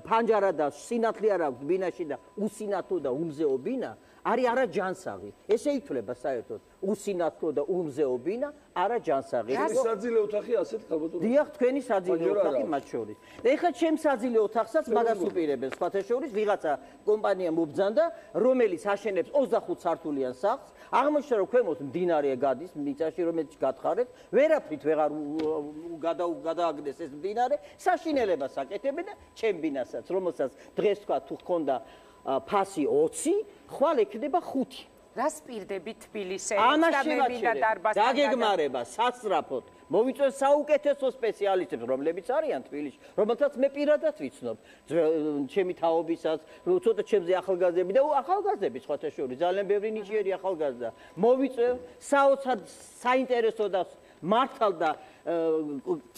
ფანჯარა და სინათლე არ აქვთ ბინაში და უსინათლო და უმზეო ბინა არის არა ჯანსაღი. ესე ითვლება საერთოდ უსინათლო და უმზეო ბინა არა ჯანსაღი. საძილე ოთახი ასეთ ქალბატონო. დიახ, თქვენი საძილე ოთახი მათ შორის. და ეხლა ჩემ საძილე ოთახსაც მაგას უპირებენ სხვათა შორის ვიღაცა კომპანია მობრძანდა, რომელიც აშენებს 25 სართულიან სახლს, აღმოჩნდა რომ ქვემოთ მდინარე გადის მიწაში, რომელიც გათხარეთ, ვერაფრით ვეღარ გადააგდეს ეს მდინარე, საშინელებას აკეთებენ და ჩემ ბინასაც, რომელსაც დღეს თქვა თუ ხონდა ფასი 20, ხვალ ექნება 5. რას პირდებით თბილისზე? ამას შევაჩერებ. დაგეგმარება სასწრაფოდ. მოვიწვევ საუკეთესო სპეციალისტებს, რომლებიც არიან თბილისში, რომელთაც მე პირადად ვიცნობ. ჩემი თაობისაც, ცოტა ჩემზე ახალგაზრდები და ახალგაზრდები სხვათა შორის, ძალიან ბევრი ნიჭიერი ახალგაზრდა. მოვიწვევ საოცარ საინტერესო და მართალ და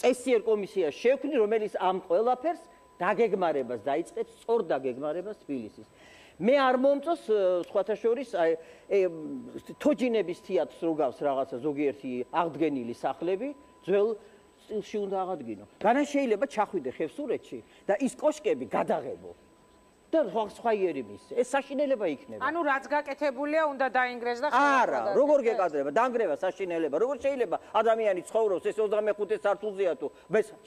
წესიერ კომისიას შევქმნი, რომელიც ამ ყველაფერს დაგეგმარებას დაიწყებს, სწორ დაგეგმარებას თბილისის. მე არ მომწონს სხვათა შორის თოჯინების თეატრს რო გავს რაღაცა ზოგიერთი აღდგენილი სახლები, ძველ სტილში უნდა აღადგინო. განა შეიძლება ჩახვიდე ხევსურეთში და ის კოშკები გადაღებო. და სხვა იერი მის. ეს საშინელება იქნება. ანუ რაც გაკეთებულია, უნდა დაინგრეს და არა, როგორ გეკადრება? დაანგრევა საშინელება. როგორ შეიძლება ადამიანი ცხოვრობს ეს 25 სართულზეა თუ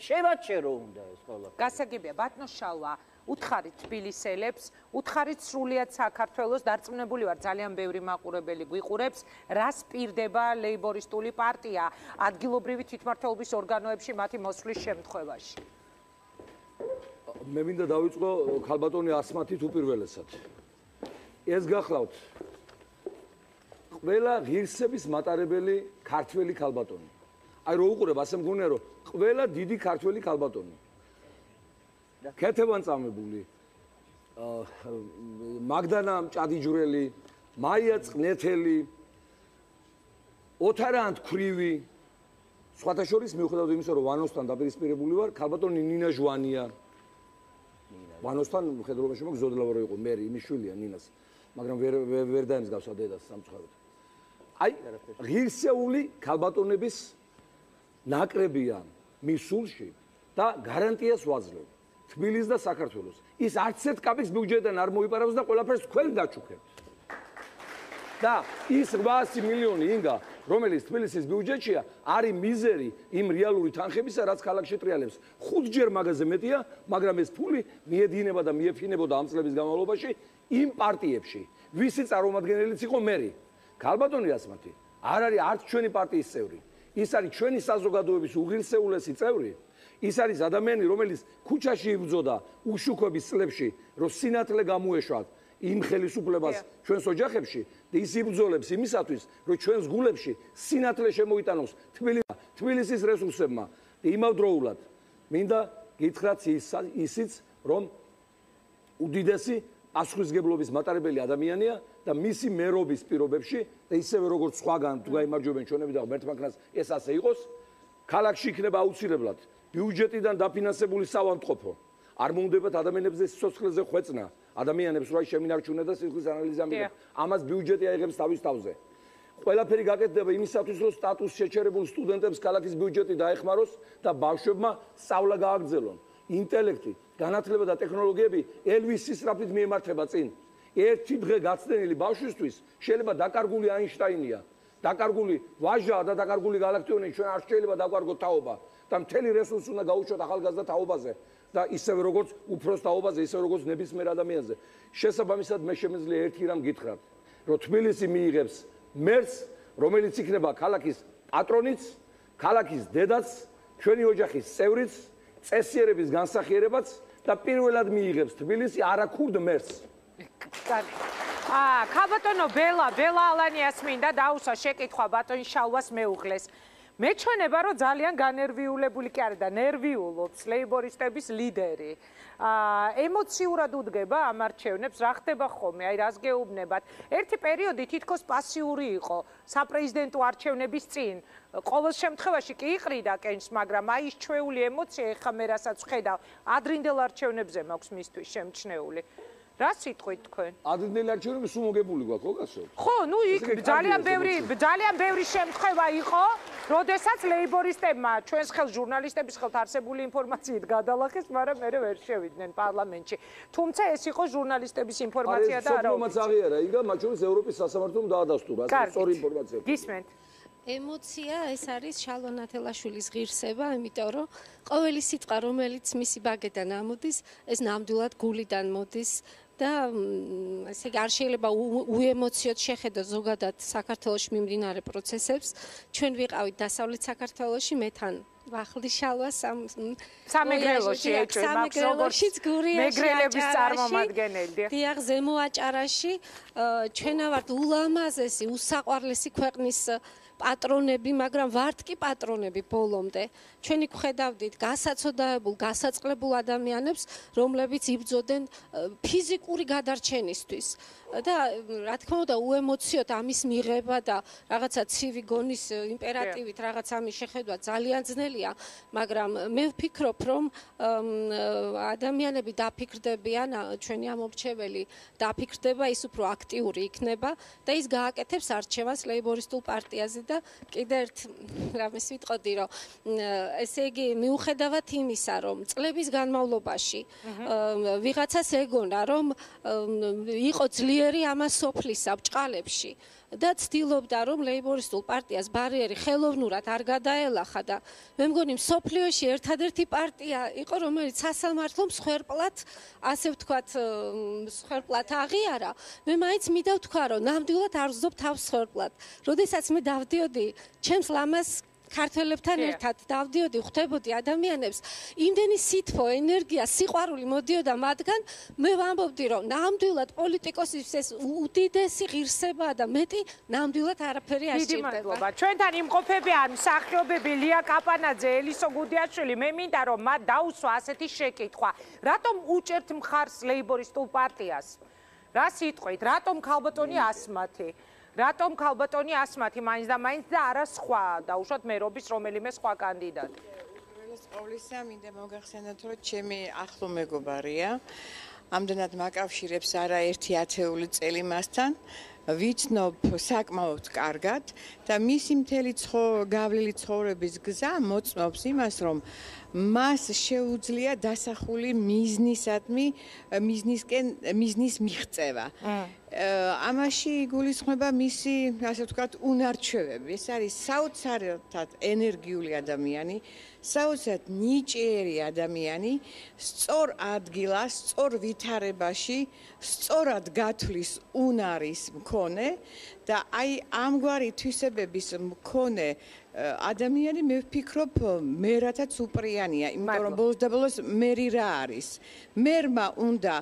შევაჩერო უნდა ეს ყველა. გასაგებია, ბატონო შალვა, უთხარით თბილისელებს, უთხარით სრულიად საქართველოს, დარწმუნებული ვარ, ძალიან ბევრი მაყურებელი გვიყურებს, რას პირდება ლეიბორისტული პარტია ადგილობრივი თვითმმართველობის ორგანოებში მათი მოსვლის შემთხვევაში. მე მინდა დავიწყო ქალბატონი ასმათით უპირველესად. ეს გახლავთ ყველა ღირსების მატარებელი ქართველი ქალბატონი. აი რო უყურებ, ასე მგონია რომ ყველა დიდი ქართველი ქალბატონი. ქეთევან წამებული, მაგდანა მჭადიჯვრელი, მაია წყნეთელი, ოთარ ანთქვრივი, სხვათა შორის მიუხედავად იმისა, რომ ვანოსთან დაპირისპირებული ვარ, ქალბატონი ნინა ჟვანია. ვანოსთან მხედრობაში მოგზოდლავა რო იყო მერი, იმის შვილია ნინას, მაგრამ ვერ დაემსგავსა დედას სამწუხაროდ. აი, ღირსეული ქალბატონების ნაკრებია მის სულში და გარანტიას ვაძლევ თბილისს და საქართველოს. ის არც ერთ კაპიკს ბიუჯეტიდან არ მოიპარავს და ყველაფერს თქვენ გაჩუქებთ. და ის 800 მილიონი ინგა, რომელიც თბილისის ბიუჯეტშია, არის მიზერი იმ რეალური თანხებისა, რაც ქალაქში ტრიალებს. 5ჯერ მაგაზე მეტია, მაგრამ ეს ფული მიედინება და მიეფინებოდა ამ წლების განმავლობაში იმ პარტიებში, ვისი წარმომადგენელიც იყო მერი. ქალბატონი ასმათი არ არის არც ჩვენი პარტიის წევრი. ის არის ჩვენი საზოგადოების უღირსეულესი წევრი. ის არის ადამიანი, რომელიც ქუჩაში იბრძოდა უშუქობის წლებში, რომ სინათლე გამოეშვათ იმ ხელისუფლებას ჩვენს ოჯახებში და ის იბრძოლებს იმისათვის, რომ ჩვენს გულებში სინათლე შემოიტანოს თბილისის რესურსებმა. იმავდროულად მინდა გითხრათ ისიც, რომ უდიდესი პასუხისმგებლობის მატარებელი ადამიანია და მისი მერობის პირობებში და ისევე როგორც სხვაგან თუ გაიმარჯვებენ ჩვენები და ღმერთმაგნას ეს ასე იყოს, ქალაქში იქნება აუცილებლად ბიუჯეტიდან დაფინანსებული საავადმყოფო. არ მომდებათ ადამიანებზე სიცოცხლეზე ხვეწნა, ადამიანებს რა შემინარჩუნე და სიცოცხლის ანალიზი ამიღებ. ამას ბიუჯეტი აიღებს თავის თავზე. ყველაფერი გაკეთდება იმისათვის, რომ სტატუს შეჩერებულ სტუდენტებს ქალაქის ბიუჯეტი დაეხმაროს და ბავშვებმა სწავლა გააგრძელონ. ინტელექტი, განათლება და ტექნოლოგიები ელვის სისწრაფით მიემართება წინ. ერთი დღე გაცდენილი ბავშვისთვის შეიძლება დაკარგული აინშტაინია, დაკარგული ვაჟა და დაკარგული გალაქტიონი ჩვენ არ შეიძლება დავკარგოთ თაობა და მთელი რესურსი უნდა გაუშვათ ახალგაზრდა თაობაზე და ისევე როგორც უფროს თაობაზე, ისევე როგორც ნებისმიერ ადამიანზე. შესაბამისად მე შემიძლია ერთი რამ გითხრათ, რომ თბილისი მიიღებს მერს, რომელიც იქნება ქალაქის პატრონიც, ქალაქის დედაც, ჩვენი ოჯახის წევრიც, წესიერების განსახიერებაც და პირველად მიიღებს თბილისი არაქურდ მერს. ქალბატონო ბელა ალანიას მინდა დაუსვა შეკითხვა ბატონ შალვას მეუღლეს. მეჩვენება რომ ძალიან განერვიულებული კი არის და ნერვიულობს ლეიბორისტების ლიდერი. ემოციურად უდგება ამ არჩევნებს, რა ხდება ხოლმე, აი რას გეუბნებათ. ერთი პერიოდი თითქოს პასიური იყო საპრეზიდენტო არჩევნების წინ. ყოველ შემთხვევაში კი იყრიდა კენჭს, მაგრამ აი ის ჩვეული ემოცია ეხა მე რასაც ვხედავ, ადრინდელ არჩევნებზე მაქვს მისთვის შემჩნეული. რა სიტყვით თქვენ? ადრინდელი არჩევნები სულ მოგებული გვაქვს, ხო კაცო? ხო, ნუ იქ ძალიან ბევრი შემთხვევა იყო, როდესაც ლეიბორისტებმა ჩვენს ხელს ჟურნალისტების ხელთ არსებული ინფორმაციით გადალახეს, მაგრამ მე ვერ შევიდნენ პარლამენტში. თუმცა ეს იყო ჟურნალისტების ინფორმაცია და არა ოფიციალური აღიარა, იგა მათ შორის ევროპის სასამართლომ დაადასტურა სწორი ინფორმაცია. გისმენთ? ემოცია ეს არის შალვა ნათელაშვილის ღირსება, იმიტომ რომ ყოველი სიტყვა, რომელიც მისი ბაგედან ამოდის, ეს ნამდვილად გულიდან მოდის. და ესე იგი არ შეიძლება უემოციოდ შეხედოთ ზოგადად საქართველოში მიმდინარე პროცესებს. ჩვენ ვიყავით დასავლეთ საქართველოში, მე თან ვახლდი შალვა სამეგრელოში სამეგრელოშიც გურიაში მეგრელების წარმომადგენელი. დიახ, ზემო აჭარაში ჩვენა ვართ ულამაზესი, უსაყვარლესი ქვეყნის პატრონები, მაგრამ ვართ კი პატრონები ბოლომდე. ჩვენი გვხედავდით გასაცოდაებულ, გასაწყლებულ ადამიანებს, რომლებიც იბრძოდნენ ფიზიკური გადარჩენისთვის. და რა თქმა უნდა, უემოციოდ ამის მიღება და რაღაცა ცივი გონის იმპერატივით რაღაც ამის შეხედვა ძალიან ძნელი მართალია, მაგრამ მე ვფიქრობ, რომ ადამიანები დაფიქრდებიან, ჩვენი ამორჩეველი დაფიქრდება, ის უფრო აქტიური იქნება და ის გააკეთებს არჩევანს ლეიბორისტულ პარტიაზე და კიდევ ერთ რამეს ვიტყოდი, რომ ესე იგი მიუხედავად იმისა, რომ წლების განმავლობაში ვიღაცას ეგონა, რომ იყო ძლიერი ამას სოფლისა ბჭყალებში და ცდილობდა, რომ ლეიბორისტულ პარტიას ბარიერი ხელოვნურად არ გადაელახა და მე მგონი მსოფლიოში ერთადერთი პარტია იყო, რომელიც სასამართლო მსხვერპლად, ასე ვთქვათ, მსხვერპლად აღიარა. მე მაინც მინდა ვთქვა, რომ ნამდვილად არ ვზობ თავს მსხვერპლად. როდესაც მე დავდიოდი ჩემს ლამაზ ქართველებთან ერთად დავდიოდი, ხვდებოდი ადამიანებს, იმდენი სითბო, ენერგია, სიყვარული მოდიოდა მათგან, მე ვამბობდი, რომ ნამდვილად პოლიტიკოსის ეს უდიდესი ღირსებაა და მეტი ნამდვილად არაფერი არ სჭირდება. დიდი მადლობა. ჩვენთან იმყოფებიან მსახიობები ლია კაპანაძე, ელისო გუდიაშვილი. მე მინდა რომ მათ დაუსვა ასეთი შეკითხვა. რატომ უჭერთ მხარს ლეიბორისტულ პარტიას? რა სიტყვით? რატომ ქალბატონი ასმათი? რატომ ქალბატონი ასმათი მაინც და მაინც და არა სხვა დაუშვათ მერობის რომელიმე სხვა კანდიდატი? უპირველეს ყოვლისა მინდა მოგახსენოთ, რომ ჩემი ახლო მეგობარია. ამდენად მაკავშირებს არაერთი ათეული წელი მასთან. ვიცნობ საკმაოდ კარგად და მისი მთელი გავლილი ცხოვრების გზა მოწმობს იმას, რომ მას შეუძლია დასახული მიზნის მიღწევა. ამაში იგულისხმება მისი, ასე ვთქვათ, უნარჩვევები. ეს არის საოცარად ენერგიული ადამიანი, საოცრად ნიჭიერი ადამიანი, სწორ ადგილას, სწორ ვითარებაში, სწორად გათვლის უნარის მქონე და აი ამგვარი თვისებების მქონე ადამიანი მე ვფიქრობ მე რათაც უპრიანია, იმიტომ რომ ბოლოს და ბოლოს მერი რა არის? მერმა უნდა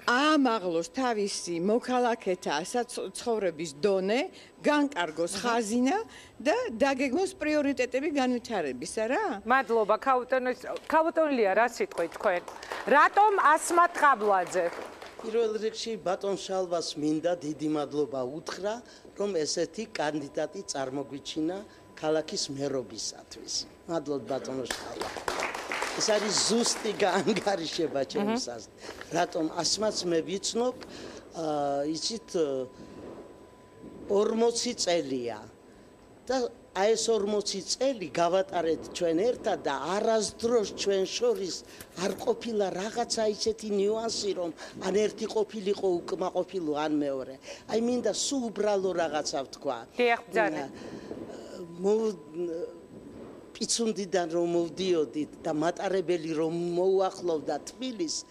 აამაღლოს თავისი მოქალაქეთა საცხოვრების დონე, განკარგოს ხაზინა და დაგეგმოს პრიორიტეტები განვითარებისა რა? მადლობა, ქალბატონია, რა სიტყვით თქვენ? რატომ ასმათ ყაბლაძე? პირველ რიგში ბატონ შალვას მინდა დიდი მადლობა უთხრა, რომ ესეთი კანდიდატი წარმოგვიჩინა ქალაქის მერობისათვის. მადლობთ ბატონო შალვა. ეს არის ზუსტი გაანგარიშება ჩემისას. რატომ ასმაც მე ვიცნობ, იცით 40 წელია და აი ეს 40 წელი გავატარეთ ჩვენ ერთად და არასდროს ჩვენ შორის არ ყოფილა რაღაცა ისეთი ნიუანსი, რომ ან ერთი ყოფილიყო უკმაყოფილო, ან მეორე. აი მინდა სულ უბრალო რაღაცა ვთქვა. დიახ, ბრძანე. პიცუნდიდან რომ მოვდიოდით და მატარებელი რომ მოუახლოვდა თბილისს,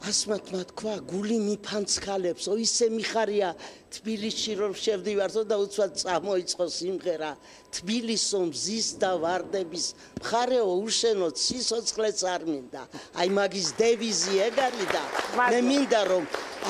ასმათმა თქვა, გული მიფანცხალებს, ისე მიხარია თბილისში რომ შევდივართო და უცბად წამოიწყო სიმღერა. თბილისო მზის და ვარდების მხარეო უშენო სიცოცხლეც არ მინდა. აი მაგის დევიზი ეგ არის და მე მინდა რომ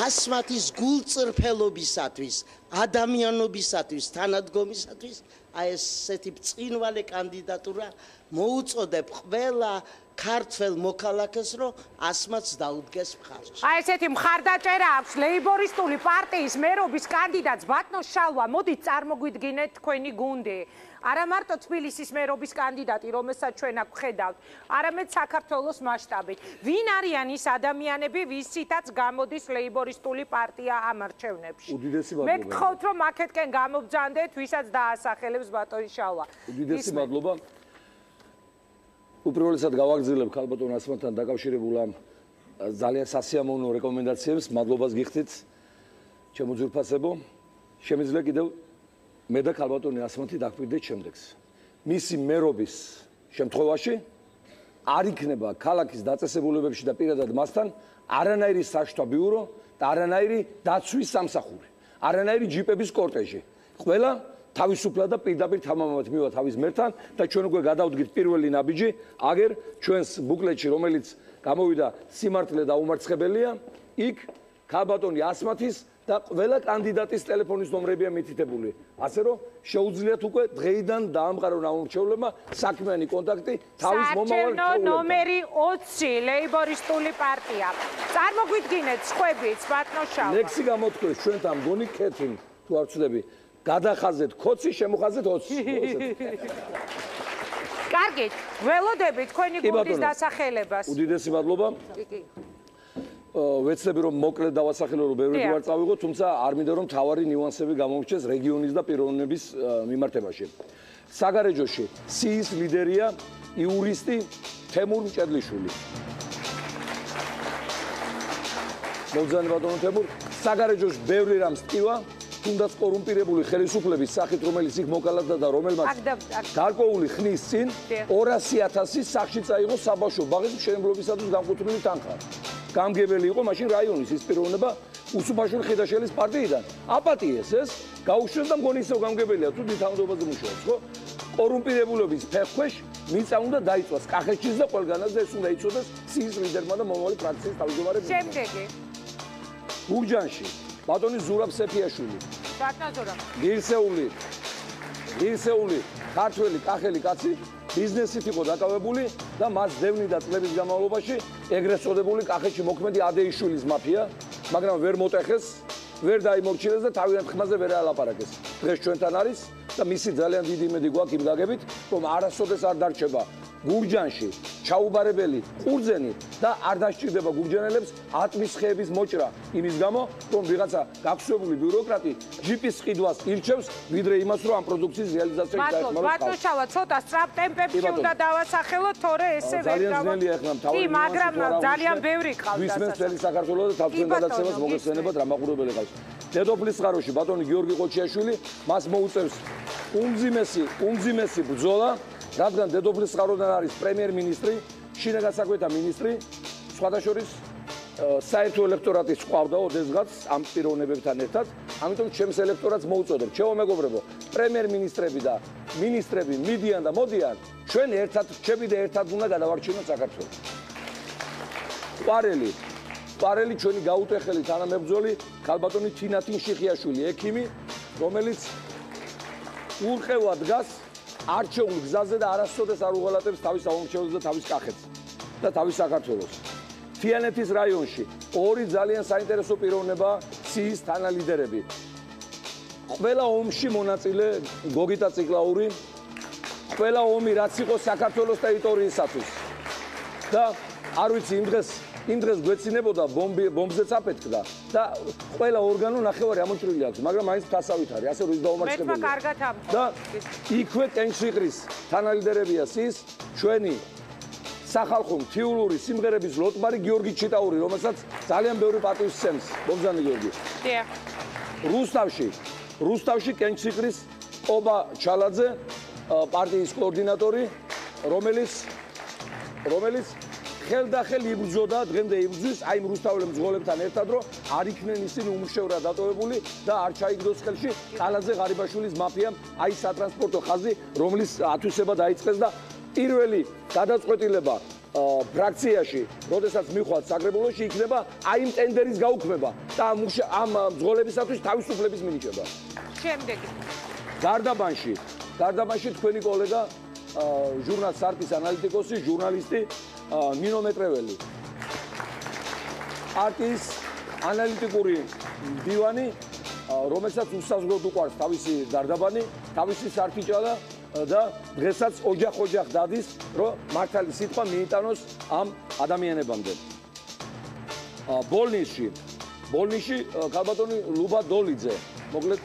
ასმათის გულწრფელობისათვის, ადამიანობისათვის, თანადგომისათვის აი ესეთი ბრწყინვალე კანდიდატურა მოუწოდებ ყველა ქართველ მოქალაქეს, რომ ასმაც დაუდგეს მხარს. აი ესეთი მხარდაჭერა აქვს ლეიბორისტული პარტიის მერობის კანდიდატს ბატონო შალვა. მოდით წარმოგვიდგინეთ თქვენი გუნდი. არა მარტო თბილისის მერობის კანდიდატი, რომელსაც ჩვენ აქ ვხედავთ, არამედ საქართველოს მასშტაბით. ვინ არიან ის ადამიანები, ვისითაც გამოდის ლეიბორისტული პარტია ამ არჩევნებში? მე გთხოვთ, რომ აქეთკენ გამობძანდეთ, ვისაც დაასახელებს ბატონი შალვა. უდიდესი მადლობა. უპირველესად გავაგრძელებ ქალბატონ ასმათთან დაკავშირებულ ამ ძალიან სასიამოვნო რეკომენდაციებს. მადლობას გიხდით, ჩემო ძვირფასებო. შემიძლია კიდევ მე და ქალბატონი ასმათი დაგვირდეთ შემდეგს. მისი მერობის შემთხვევაში არ იქნება ქალაქის დაწესებულებებში და პირადად მასთან არანაირი საშტო ბიურო და არანაირი დაცვის სამსახური, არანაირი ჯიპების კორტეჟი. ყველა თავისუფლად და პირდაპირ თამამად მივა თავის მერთან და ჩვენ უკვე გადავდგით პირველი ნაბიჯი, აგერ ჩვენს ბუკლეტში, რომელიც გამოვიდა სიმართლე და უმარცხებელია, იქ ქალბატონი ასმათის და ყველა კანდიდატის ტელეფონის ნომრებია მითითებული. ასე რომ შეუძლიათ უკვე დღეიდან დაამყარონ ამორჩეულებმა საქმიანი კონტაქტი თავის მომავალ საარჩევნო ნომერი 20 ლეიბორისტული პარტია. წარმოგვიდგინეთ სხვებიც ბატონო შალვა. ლექსი გამოთქვეს ჩვენთან მგონი კეთილ თუ არ ვწდები. გადახაზეთ 20, შემოხაზეთ 20. კარგი, ველოდებით თქვენი გუნდის დასახელებას. უდიდესი მადლობა. ვეცდები რომ მოკლედ დავასახელო რომ ბევრი ვარ წავიღო, თუმცა არ მინდა რომ თავარი ნიუანსები გამომრჩეს რეგიონის და პიროვნების მიმართებაში. საგარეჯოში სიის ლიდერია იურისტი თემურ მჭედლიშვილი. მოგზაურობ ბატონო თემურ, საგარეჯოში ბევრი რამ სტივა, თუნდაც კორუმპირებული ხელისუფლების სახით, რომელიც იქ მოკალათდა და რომელმაც გარკვეული ხნის წინ 200,000 სახში წაიღო საბავშვო ბაღის მშენებლობისათვის განკუთვნილი თანხა. გამგებელი იყო მაშინ რაიონის ის პიროვნება უსუფაშური ხიდაშელის პარტიიდან. აპატიეს ეს, გაუშვეს და მგონი ისევ გამგებელია, თუ დიდთანადობაზე მუშაობს, ხო? კორუმპირებულობის ფეხქვეშ მიწა უნდა დაიწვას კახეთშიც და ყველგანაც და ეს უნდა იცოდეს სიის ლიდერმა და მომავალი ფრაქციის თავმჯდომარემ. შემდეგი. გურჯანში ბატონი ზურაბ სეფიაშვილი. ბატონო ღირსეული ქართველი კახელი კაცი ბიზნესით იყო დაკავებული და მას დევნიდა წლების განმავლობაში ეგრეთ წოდებული კახეთში მოქმედი ადეიშვილის მაფია, მაგრამ ვერ მოტეხეს, ვერ დაიმორჩილეს და თავიანთ ხმაზე ვერ ალაპარაკეს. დღეს ჩვენთან არის და მისი ძალიან დიდი იმედი გვაქვს იმ გაგებით, რომ არასოდეს არ დარჩება გურჯანში ჩაუბარებელი ყურძენი და არ დასჭირდება გურჯანელებს ატმის ხეების მოჭრა იმის გამო, რომ ვიღაცა გაქვსებული ბიუროკრატი ჯიპის ყიდვას ირჩევს, ვიდრე იმას, რომ ამ პროდუქციის რეალიზაციაში დაეხმაროს. ბატონშავა ცოტა სწრაფ ტემპებში უნდა დავასახელოთ, თორე ესე ვერ ძალიან ძნელია ახლა მთავარი კი, მაგრამ ძალიან ბევრი ყავს ვისმენს მთელი საქართველოს და თავთან გადაცემას მოგესწრებათ რა მაყურებელი ყავს. დედოფლის წყაროში ბატონი გიორგი ყოჩიაშვილი მას მოუწევს უმძიმესი ბრძოლა, რადგან დედოფლის წყაროდან არის პრემიერ-მინისტრი, შინაგან საქმეთა მინისტრი, სხვადასხვა საერთო ელექტორატის ყავდა ოდესღაც ამ პიროვნებებთან ერთად, ამიტომ ჩემს ელექტორატს მოუწოდებ, ჩემო მეგობრებო, პრემიერ-მინისტრები და მინისტრები მიდიან და მოდიან, ჩვენ ერთად რჩები და ერთად უნდა გადავარჩინოთ საქართველოს. ყვარელი ჩვენი გაუტეხელი თანამებრძოლი ქალბატონი თინათინ შიხიაშვილი, ექიმი, რომელიც ურყევა დგას არჩეულ გზაზე და არასოდეს არ უღალატებს თავის სამომრჩეველს და თავის კახეთს და თავის საქართველოს. თიანეთის რაიონში ორი ძალიან საინტერესო პიროვნება სიის თანალიდერები. ყველა ომში მონაწილე გოგიტა ციკლაური, ყველა ომი რაც იყო საქართველოს ტერიტორიისათვის. და არ ვიცი იმ დღეს გვეცინებოდა ბომბზეც აფეთქდა და ყველა ორგანო ნახევარი ამოჭრილი აქვს, მაგრამ მაინც ფასავით არის, ასე რომ ის დაუმარცხებელია. მე კარგად ამ და იქვე ტენქშიყრის თანალიდერებია სის ჩვენი სახალხო მთიულური სიმღერების ლოტბარი გიორგი ჩიტაური, რომელსაც ძალიან ბევრი პატივს სცემს, ბომბზანი გიორგი. დიახ. რუსთავში ტენქშიყრის ობა ჩალაძე, პარტიის კოორდინატორი, რომელიც ხელდახელ იბრძოდა, დღემდე იბრძვის აი იმ რუსთაველ მძღოლებთან ერთად, რომ არ იქნენ ისინი უმუშევრად დატოვებული და არ ჩაიგდოს ხელში ყალაძე ღარიბაშვილის მაფიამ აი სატრანსპორტო ხაზი, რომლის ათვისება დაიწყეს და პირველი გადაწყვეტილება ფრაქციაში, როდესაც მივხვდათ საკრებულოში, იქნება აი იმ ტენდერის გაუქმება და ამ მძღოლებისათვის თავისუფლების მინიჭება. შემდეგი. გარდაბანში თქვენი კოლეგა ჟურნალ სარტის ანალიტიკოსი, ჟურნალისტი ნინო მეტრეველი. პარტიის ანალიტიკური მდივანი, რომელსაც უსაზღვროდ უყვარს თავისი გარდაბანი, თავისი სარკიჭალა და დღესაც ოჯახ დადის, რომ მართალი სიტყვა მიიტანოს ამ ადამიანებამდე. ბოლნისში ქალბატონი ლუბა დოლიძე, მოკლედ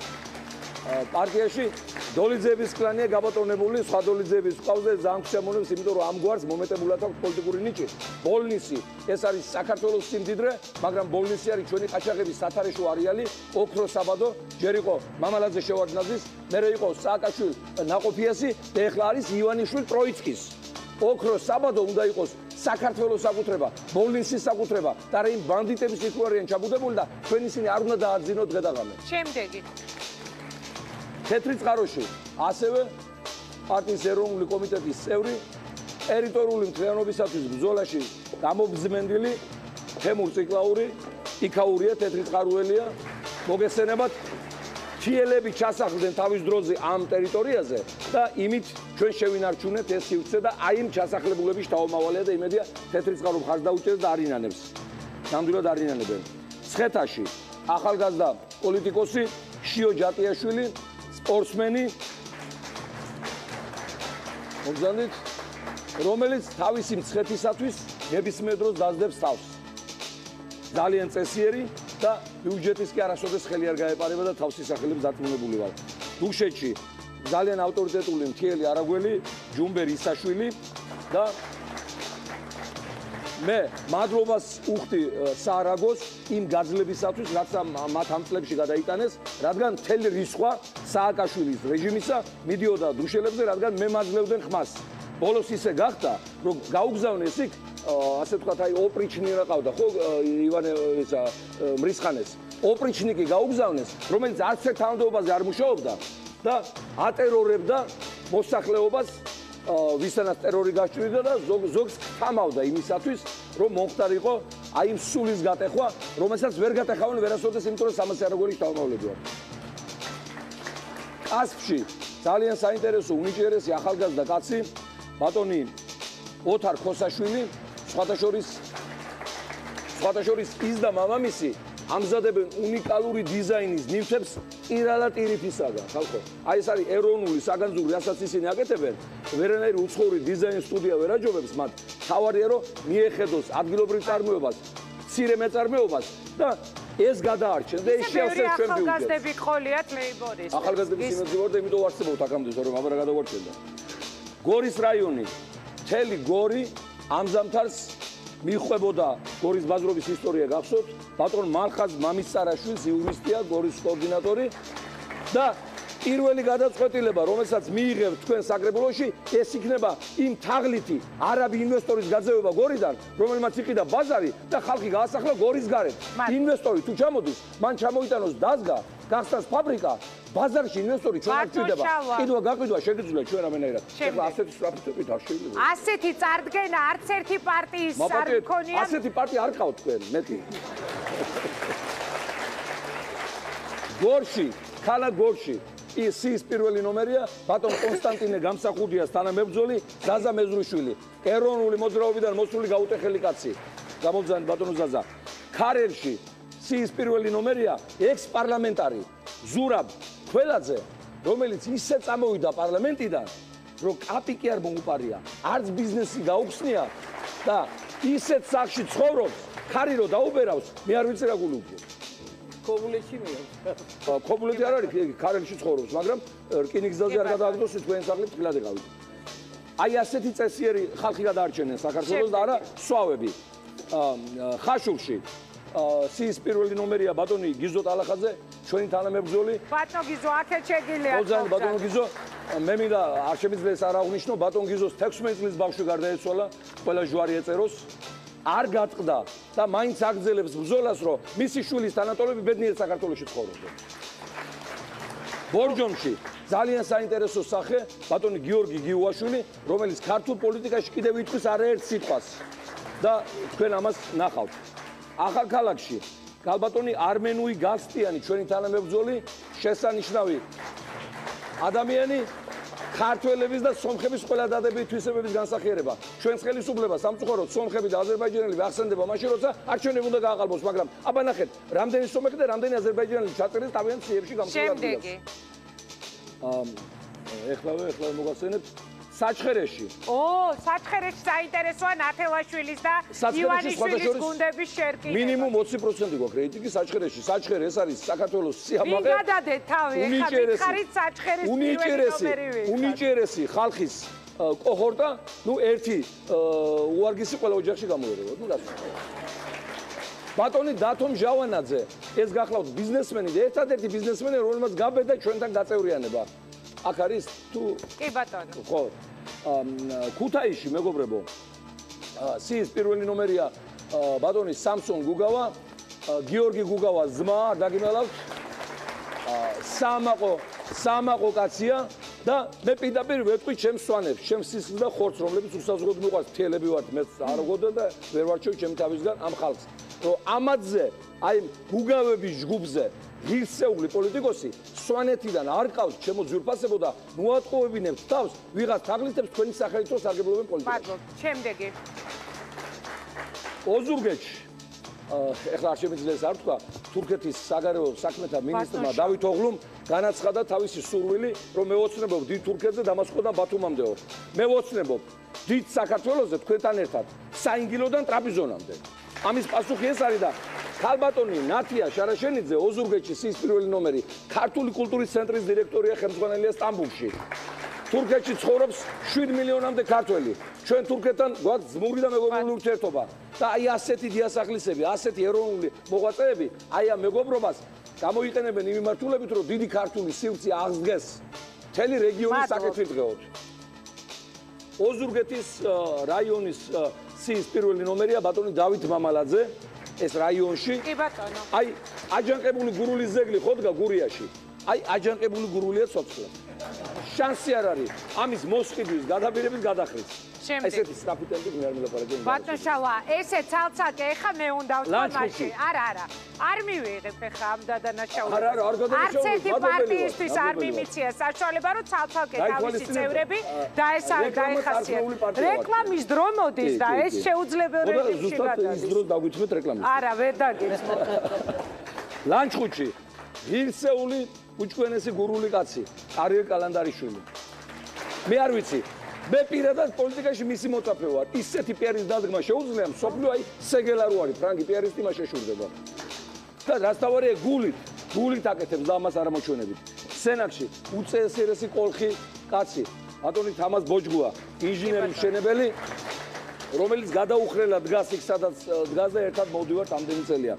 პარტიაში დოლიძეების კლანია გაბატონებული, სხვა დოლიძეების ყავზე ძალიან შეამონებს, იმიტომ რომ ამგვარს მომეტებულად აქვს პოლიტიკური ნიჭი. ბოლნისი ეს არის საქართველოს სიმდიდრე, მაგრამ ბოლნისი არის ჩვენი ყაჩაღების სათარეშო არეალი, ოქრო საბადო, ჯერ იყო მამალაძე შევარდნაძის, მერე იყო სააკაშვილი ნაყოფიასი და ეხლა არის ივანიშვილი ტროიცკის. ოქრო საბადო უნდა იყოს საქართველოს საკუთრება, ბოლნისის საკუთრება და რა იმ ბანდიტების იქ არიან ჩაბუდებული და ჩვენ ისინი არ უნდა დააძინოთ დღე და ღამე. შემდეგი. თეთრი წყაროში ასევე პარტიის ეროვნული კომიტეტის წევრი, ტერიტორიული მთლიანობისათვის ბრძოლაში გამობზმენდილი თემურ ციკლაური, იქაურია, თეთრი წყაროელია, მოგესწრებათ, თიელები ჩასახლდნენ თავის დროზე ამ ტერიტორიაზე და იმით ჩვენ შევინარჩუნეთ ეს სივრცე და აი იმ ჩასახლებულების თავმავალია და იმედია თეთრი წყარო მხარს დაუჭერს და არ ინანებს. ნამდვილად არ ინანებენ. ცხეთაში ახალგაზრდა პოლიტიკოსი შიო ჯატიაშვილი, სპორტსმენი, მოგზავნით რომელიც თავისი მცხეთისათვის ნებისმიერ დროს დაძდებს თავს. ძალიან წესიერი და ბიუჯეტის კი არასოდეს ხელი არ გაეპარება და თავის სახელებს დარწმუნებული ვარ. დუშეთში ძალიან ავტორიტეტული მთიელი არაგველი ჯუმბერი ისაშვილი და მე მადლობას უხდი საარაგოს იმ გაძლებისათვის, რაც მათ ამ წლებში გადაიტანეს, რადგან მთელი რისხვა სააკაშვილის რეჟიმისა მიდიოდა დუშელებზე, რადგან მე მაძლევდნენ ხმას. ბოლოს ისე გახდა, რომ გაუგზავნეს იქ, ასე ვთქვათ, აი ოპრიჩნი რა ყავდა, ხო, ივანე ისა მრისხანეს. ოპრიჩნიკი გაუგზავნეს, რომელიც არც ერთ თანამდებობაზე არ მუშაობდა და ატერორებდა მოსახლეობას, ვისთანაც ტერორი გასჭირდა და ზოგს თამავდა იმისათვის, რომ მომხდარიყო აი იმ სულის გატეხვა, რომელსაც ვერ გატეხავენ ვერასოდეს, იმიტომ რომ 300 არაგველი შთამომავლები ვართ. კასპში ძალიან საინტერესო უნიჭიერესი ახალგაზრდა კაცი, ბატონი ოთარ ქოსაშვილი, სხვათა შორის ის და მამამისი ამზადებენ უნიკალური დიზაინის ნივთებს ტირალა ტირიფისაგან, ხალხო. აი ეს არის ეროვნული საგანძური, რასაც ისინი აკეთებენ. ვერანაირი უცხოური დიზაინის სტუდია ვერ აჯობებს მათ. თავარია რომ მიეხედოს ადგილობრივ წარმოებას, მცირე მეწარმეობას და ეს გადაარჩენ და ეს შეავსებს ჩვენ ბიუჯეტს. ახალგაზრდები ყოლიათ ლეიბორისტი. ახალგაზრდების იმედზე ვარ და იმიტომ ვარცხებობთ აქამდე, რომ აბა რა გადავარჩენდა. გორის რაიონი, მთელი გორი ამ ზამთარს მიხვებოდა გორის ბაზრობის ისტორია გახსოვთ, ბატონ მალხაზ მამისწარაშვილს იურისტია, გორის კოორდინატორი და პირველი გადაწყვეტილება, რომელსაც მიიღებთ თქვენ საკრებულოში, ეს იქნება იმ თაღლითი არაბი ინვესტორის გაძევება გორიდან, რომელმაც იყიდა ბაზარი და ხალხი გაასახლა გორის გარეთ. ინვესტორი თუ ჩამოდის, მან ჩამოიტანოს დაზგა, გახსნას ფაბრიკა, ბაზარში ინვესტორი ჩვენ არ ჭირდება. კიდვა გაყიდვა შეგიძლია ჩვენ რამენაირად. ეხლა ასეთი სტრაფიტები არ შეიძლება. ასეთი წარდგენა არც ერთი პარტიის არ მქონია. ასეთი პარტია არ ყავთ თქვენ, მეტი. გორში, ქალაქ გორში ის პირველი ნომერია ბატონ კონსტანტინე გამსახურდიას თანამებრძოლი ზაზა მეზრუშვილი, ეროვნული მოძრაობიდან მოსული გაუტეხელი კაცი. გამოგზავნეთ ბატონო ზაზა. ქარერში ის პირველი ნომერია ექს-პარლამენტარი ზურაბ ქველაძე, რომელიც ისე წამოვიდა პარლამენტიდან, რომ კაპი კი არ მოუპარია, არც ბიზნესი გაუხსნია და ისეთ სახში ცხოვრობს, ხარი რო დაუბერავს, მე არ ვიცი რა გულუქი. ქობულეთში მიიღო. ქობულეთი არ არის, ქარელში ცხოვრობს, მაგრამ რკინიგზაზე არ გადააგდოს თქვენ სახლით თლად ეყავით. აი ასეთი წესიერი ხალხი გადაარჩენენ საქართველოს და არა სვავები. ხაშურში სიის პირველი ნომერია ბატონი გიზო ტალახაძე, ჩვენი თანამებრძოლი. ბატონო გიზო, აქეთ შეგიძლიათ. მოგზავნე ბატონო გიზო, მე მინდა არ შემიძლია ეს არ აღნიშნო, ბატონ გიზოს 16 წლის ბავშვი გარდაეცვალა, ყველა ჯვარი ეწეროს. არ გატყდა და მაინც აგრძელებს ბრძოლას, რომ მისი შვილის თანატოლები ბედნიერ საქართველოში ცხოვრობდნენ. ბორჯომში ძალიან საინტერესო სახე ბატონი გიორგი გიუაშვილი, რომელიც ქართულ პოლიტიკაში კიდევ იტყვის არაერთ სიტყვას და თქვენ ამას ნახავთ. ახალქალაქში გალბატონი არმენუი გალსტიანი, ჩვენი თანამებრძოლი, შესანიშნავი ადამიანი, ქართველების და სომხების ყველა დადებითი თვისებების განსახიერება. ჩვენს ხელისუფლებას სამწუხაროდ სომხები და აზერბაიჯანელები ახსენდება მაშინ, როცა არჩევნები უნდა გააყალბოს, მაგრამ აბა ნახეთ, რამდენი სომეხი და რამდენი აზერბაიჯანელი ჩაწერეს თავიანთ სიებში გამოსვლას. შემდეგი. ეხლა მოგახსენებთ საჩხერეში. საჩხერეში საინტერესოა ნათელაშვილის და ივანიშვილის გუნდების შერკინება. მინიმუმ 20% გვაქვს რეიტინგი საჩხერეში. საჩხერე ეს არის საქართველოს სიამაყე. ვინ გადადეთ თავი? ეხლა მითხარით საჩხერის პირველი ნომერი. უნიჭიერესი ხალხის კოჰორტა, ერთი უარგისი ყველა ოჯახში გამოერევოთ, გასულ. ბატონი დათომ ჟავანაძე, ეს გახლავთ ბიზნესმენი და ერთადერთი ბიზნესმენი, რომელმაც გაბედა ჩვენთან გაწევრიანება. აქ არის თუ კი ბატონო. ხო. ქუთაისში მეგობრებო, სიის პირველი ნომერია ბატონი სამსონ გუგავა, გიორგი გუგავას ძმა, დაგიმალავთ. სამაყო კაცია და მე პირდაპირ ვეთქვი ჩემს სვანებს, ჩემს სისხლს და ხორცს, რომლებიც უსაზღოდ მიყვარს, მთიელები ვართ, მე არ ვგოდო და ვერ ვარჩევ ჩემ თავისგან ამ ხალხს. რომ ამათზე, აი გუგავების ჯგუფზე ღირსეული პოლიტიკოსი სვანეთიდან არ ყავს ჩემო ძვირფასებო და მოატყუებინებთ თავს ვიღაც თაღლითებს თქვენი სახელით რომ სარგებლობენ პოლიტიკაში. ბატონო, შემდეგი. ოზურგეთში ეხლა არ შემიძლია არ თქვა, თურქეთის საგარეო საქმეთა მინისტრმა დავით ოღლუმ განაცხადა თავისი სურვილი, რომ მეოცნებობ დიდ თურქეთზე დამასკოდან ბათუმამდეო. მე ვოცნებობ დიდ საქართველოსზე თქვენთან ერთად საინგილოდან ტრაპიზონამდე. ამის პასუხი ეს არის და ქალბატონი ნათია შარაშენიძე ოზურგეთში სიის პირველი ნომერი ქართული კულტურის ცენტრის დირექტორია ხელმძღვანელია სტამბულში. თურქეთში ცხოვრობს 7 მილიონამდე ქართველი. ჩვენ თურქეთთან გვაქვს ძმური და მეგობრული ურთიერთობა. და აი ასეთი დიასახლისები, ასეთი ეროვნული მოღვაწეები, აი ამ მეგობრობას გამოიყენებენ იმ მიმართულებით, რომ დიდი ქართული სივრცე აღსდგეს მთელი რეგიონის საკეთილდღეოდ. ოზურგეთის რაიონის სიის პირველი ნომერია ბატონი დავით მამალაძე. ეს რაიონში კი ბატონო. აი აჯანყებული გურულის ზეგლი ხოდგა გურიაში. აი აჯანყებული გურულია სოფლი. შანსი არ არის ამის მოსყიდვის გადაპირების გადახრით. ესეთი სტრაფიტები მე არ მილაპარაკებ. ბატონ შავა, ესე ცალცაკე ეხა მე უნდა ვთქვამაში. არა. არ მივიღებ ეხა ამ დადანაშაულებას. არა, არ გადადაშაულებ. არც ერთი პარტიისთვის არ მიმიცია საშუალება, რომ ცალცაკე თავისი წევრები დაეხასიათონ. რეკლამის დრო მოდის და ეს შეუძლებელი რეჟიმში გადადის. ის დრო დაგვითმეთ რეკლამის. არა, ვერ დაგიცნოთ. ლანჩხუთში ღირსეული უჩვენესი გურული კაცი, არიელ კალანდარიშვილი. მე არ ვიცი, მე პირადად პოლიტიკაში მისი მოწაფე ვარ. ისეთი პიარის დადგმა შეუძლია, მსოფლიო აი სეგელარო არის, ფრანგი პიარისტი მას შეშურდება. და რაც თავარია გულით აკეთებს და ამას არ ამოჩვენებით. სენაკში უწესრესი კოლხი კაცი, ბატონი თამაზ ბოჯგუა, ინჟინერი მშენებელი, რომელიც გადაუხრელად დგას იქ, სადაც დგას და ერთად მოვდივართ ამდენი წელია.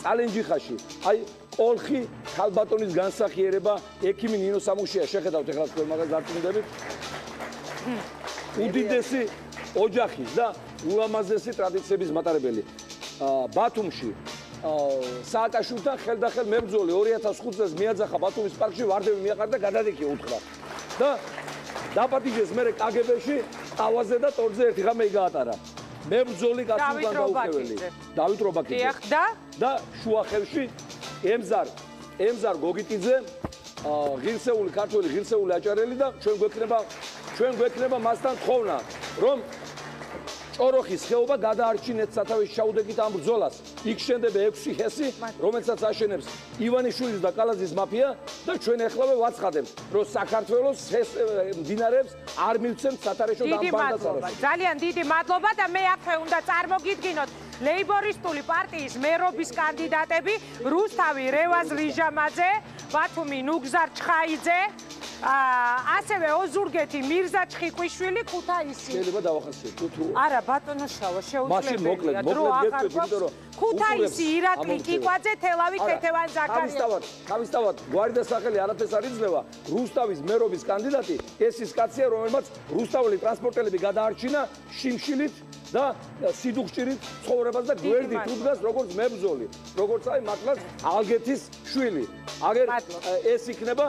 წალენჯიხაში, აი კოლხი ქალბატონის განსახიერება ექიმი ნინო სამუშია შეხედავთ ეხლა თქვენ მაგას დარწმუნდებით. უდიდესი ოჯახის და ულამაზესი ტრადიციების მატარებელი. ბათუმში სააკაშვილთან ხელდახელ მებრძოლი 2005 წელს მიაძახა ბათუმის პარკში ვარდები მიაყარა და გადადიქია უთხრა. და დაპატიჟეს მერე კგბ-ში ავაზე და ტორზე ერთი ღამე გაატარა. მებრძოლი კაციდან დაუხეველი. დავით რობაქიძე. და შუახევში ემზარ გოგიტიძე, ღირსეული ქართველი ღირსეული აჭარელი და ჩვენ გვექნება მასთან თხოვნა, რომ ჭოროხის ხეობა გადაარჩინეთ სათავეში ჩაუდეკით ამ ბრძოლას. იქ შენდება 6 ჰესი, რომელსაც აშენებს ივანიშვილის და კალაძის მაფია და ჩვენ ეხლავე ვაცხადებთ, რომ საქართველოს მდინარეებს არ მივცემთ სათარეშო და ამ ბანდას. ძალიან დიდი მადლობა და მე აქვე უნდა წარმოგიდგინოთ ლეიბორისტული პარტიის მერობის კანდიდატები რუსთავი რევაზ ლიჟამაძე, ბათუმი ნუგზარ ჩხაიძე, ასევე ოზურგეთი მირზა ჩხიკვიშვილი, ქუთაისი. შეიძლება დავახასიათო თუ არა ბატონო შავა შეუძლებელია დრო აღარ გვაქვს. ქუთაისი ირაკლი კიკვაძე, თელავი ქეთევან ზაქარია. თავისთავად გვარი და სახელი არაფერს არ იძლევა. რუსთავის მერობის კანდიდატი ეს ის კაცია, რომელმაც რუსთაველი ტრანსპორტელები გადაარჩინა შიმშილით და სიდუხჭირით ცხოვრებას და გვერდით უდგას როგორც მებრძოლი, როგორც აი მართლაც ალგეთის შვილი. აგერ ეს იქნება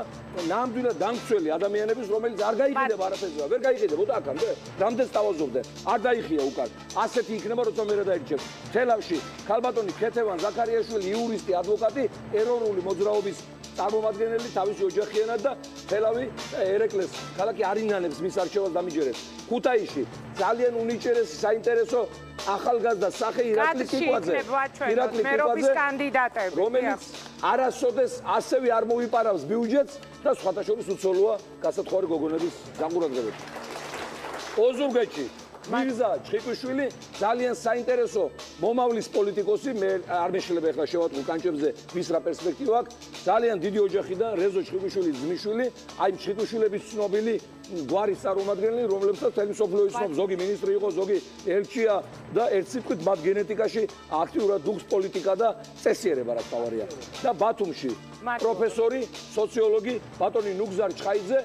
ნამდვილად დამცველი ადამიანების, რომელიც არ გაიყიდება არაფერზე, ვერ გაიყიდებოდა აქამდე, რამდენს თავაზობდე, არ დაიხია უკან. ასეთი იქნება, როცა მე რა დაირჩევ. თელავში ქალბატონი ქეთევან ზაქარიაშვილი, იურისტი, ადვოკატი, ეროვნული მოძრაობის წარმომადგენელი, თავისი ოჯახიანად და თელავი ერეკლეს ქალაქი არინანებს მის არჩევას დამიჯერებს. ქუთაისში ძალიან უნიჭერესი საინტერესო ახალგაზრდა სახე ირაკლი კიკვაძე, მერობის კანდიდატები, რომელიც არასოდეს ასევე არ მოვიპარავს ბიუჯეტს და სხვათა შორის უცოლოა გასათხოვარი გოგონების განყურადღებით. ოზურგეთში მირზა ჩხიკვიშვილი ძალიან საინტერესო მომავლის პოლიტიკოსი, მე არ მეშლება ახლა შევატყო კანჭებზე ვის რა პერსპექტივა აქვს, ძალიან დიდი ოჯახიდან რეზო ჩხიკვიშვილის ძმისშვილი, აი ჩხიკვიშვილების ცნობილი გვარის წარმომადგენელი, რომლებსაც თელი სოფლიო იცნობს, ზოგი მინისტრი იყო, ზოგი ელჩია და ერთ სიტყვით მათ გენეტიკაში აქტიურად დუხს პოლიტიკა და წესიერება რაც თავარია. და ბათუმში პროფესორი, სოციოლოგი ბატონი ნუგზარ ჩხაიძე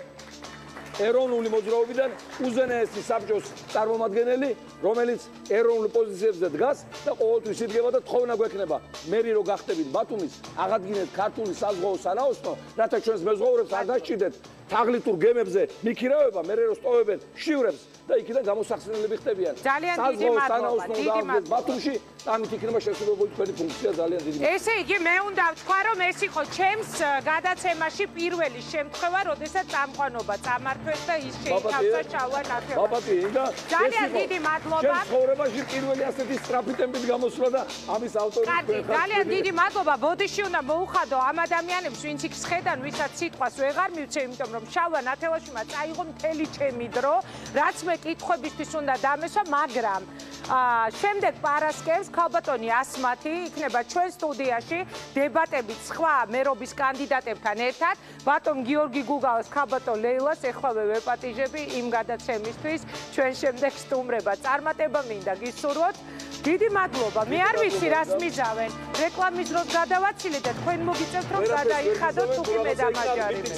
ეროვნული მოძრაობიდან უზენაესი საბჭოს წარმომადგენელი, რომელიც ეროვნულ პოზიციებზე დგას და ყოველთვის იდგება და თხოვნა გვექნება მერი რო გახდებით ბათუმის, აღადგინეთ ქართული საზღვაო სანაოსნო, რათა ჩვენს მეზღვაურებს არ დასჭირდეთ თაღლითურ გემებზე მიქირავება, მე რო სტოვებენ შივრებს და იქიდან გამოსახსენებლები ხდებიან. ძალიან დიდი მადლობა, დიდი მადლობა. ბათუმში ამით იქნება შესაძლებელი თქვენი ფუნქცია ძალიან დიდი. ესე იგი, მე უნდა ვთქვა, რომ ეს იყო ჩემს გადაცემაში პირველი შემთხვევა, როდესაც წამყვანობა წამართვეს და ის შეითავსა შალვა ნათელაშვილი. ბაბატი, და ძალიან დიდი მადლობა. ჩემს ცხოვრებაში პირველი ასეთი სწრაფი ტემპით გამოსვლა და ამის ავტორი კარგი, ძალიან დიდი მადლობა. ბოდიში უნდა მოუხადო ამ ადამიანებს, ვინც იქ სხედან, ვისაც სიტყვას ვეღარ მივცე, იმიტომ რომ შალვა ნათელაშვილმა წაიღო მთელი ჩემი დრო, რაც მე კითხვებისთვის უნდა დამესვა, მაგრამ შემდეგ პარასკევს ქალბატონი ასმათი იქნება ჩვენ სტუდიაში დებატებით სხვა მერობის კანდიდატებთან ერთად. ბატონ გიორგი გუგალას, ქალბატონ ლეილას ეხლავე ვეპატიჟები იმ გადაცემისთვის ჩვენ შემდეგ სტუმრება. წარმატება მინდა გისურვოთ. დიდი მადლობა. მე არ ვიცი რას მიზავენ. რეკლამის დროს გადავაცილეთ და თქვენ მოგიწევთ რომ გადაიხადოთ თუკი მე დამაჯარებენ.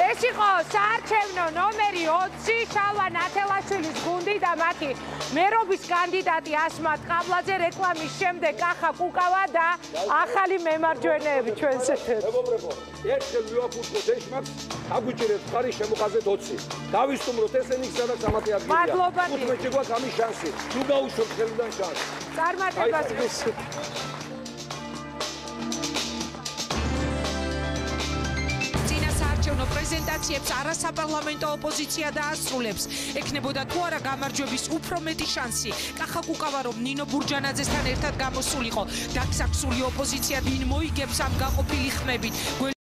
ეს იყო საარჩევნო ნომერი 20 შალვა ნათელაშვილის გუნდი და მათი მერობის კანდიდატი ასმათ ყაბლაძე. რეკლამის შემდეგ კახა კუკავა და ახალი მემარჯვენეები ჩვენს ეთერში. მეგობრებო, ერთხელ მივაფუძნოთ ეშმაკს, აგვიჭირეთ ხარი შემოხაზეთ 20. დავისტუმროთ ესენი სადაც ამათი ადგილია. მადლობა. 15-ში გვაქვს ამის შანსი. ნუ გაუშვოთ ხელიდან შანსი. წარმატებას გისურვ. საარჩევნო პრეზენტაციებს არასაპარლამენტო ოპოზიცია დაასრულებს. ექნებოდა თუ არა გამარჯვების უფრო მეტი შანსი. კახა კუკავა რომ ნინო ბურჯანაძესთან ერთად გამოსულიყო. დაგსაქსული ოპოზიცია ვინ მოიგებს ამ გაყოფილი ხმებით.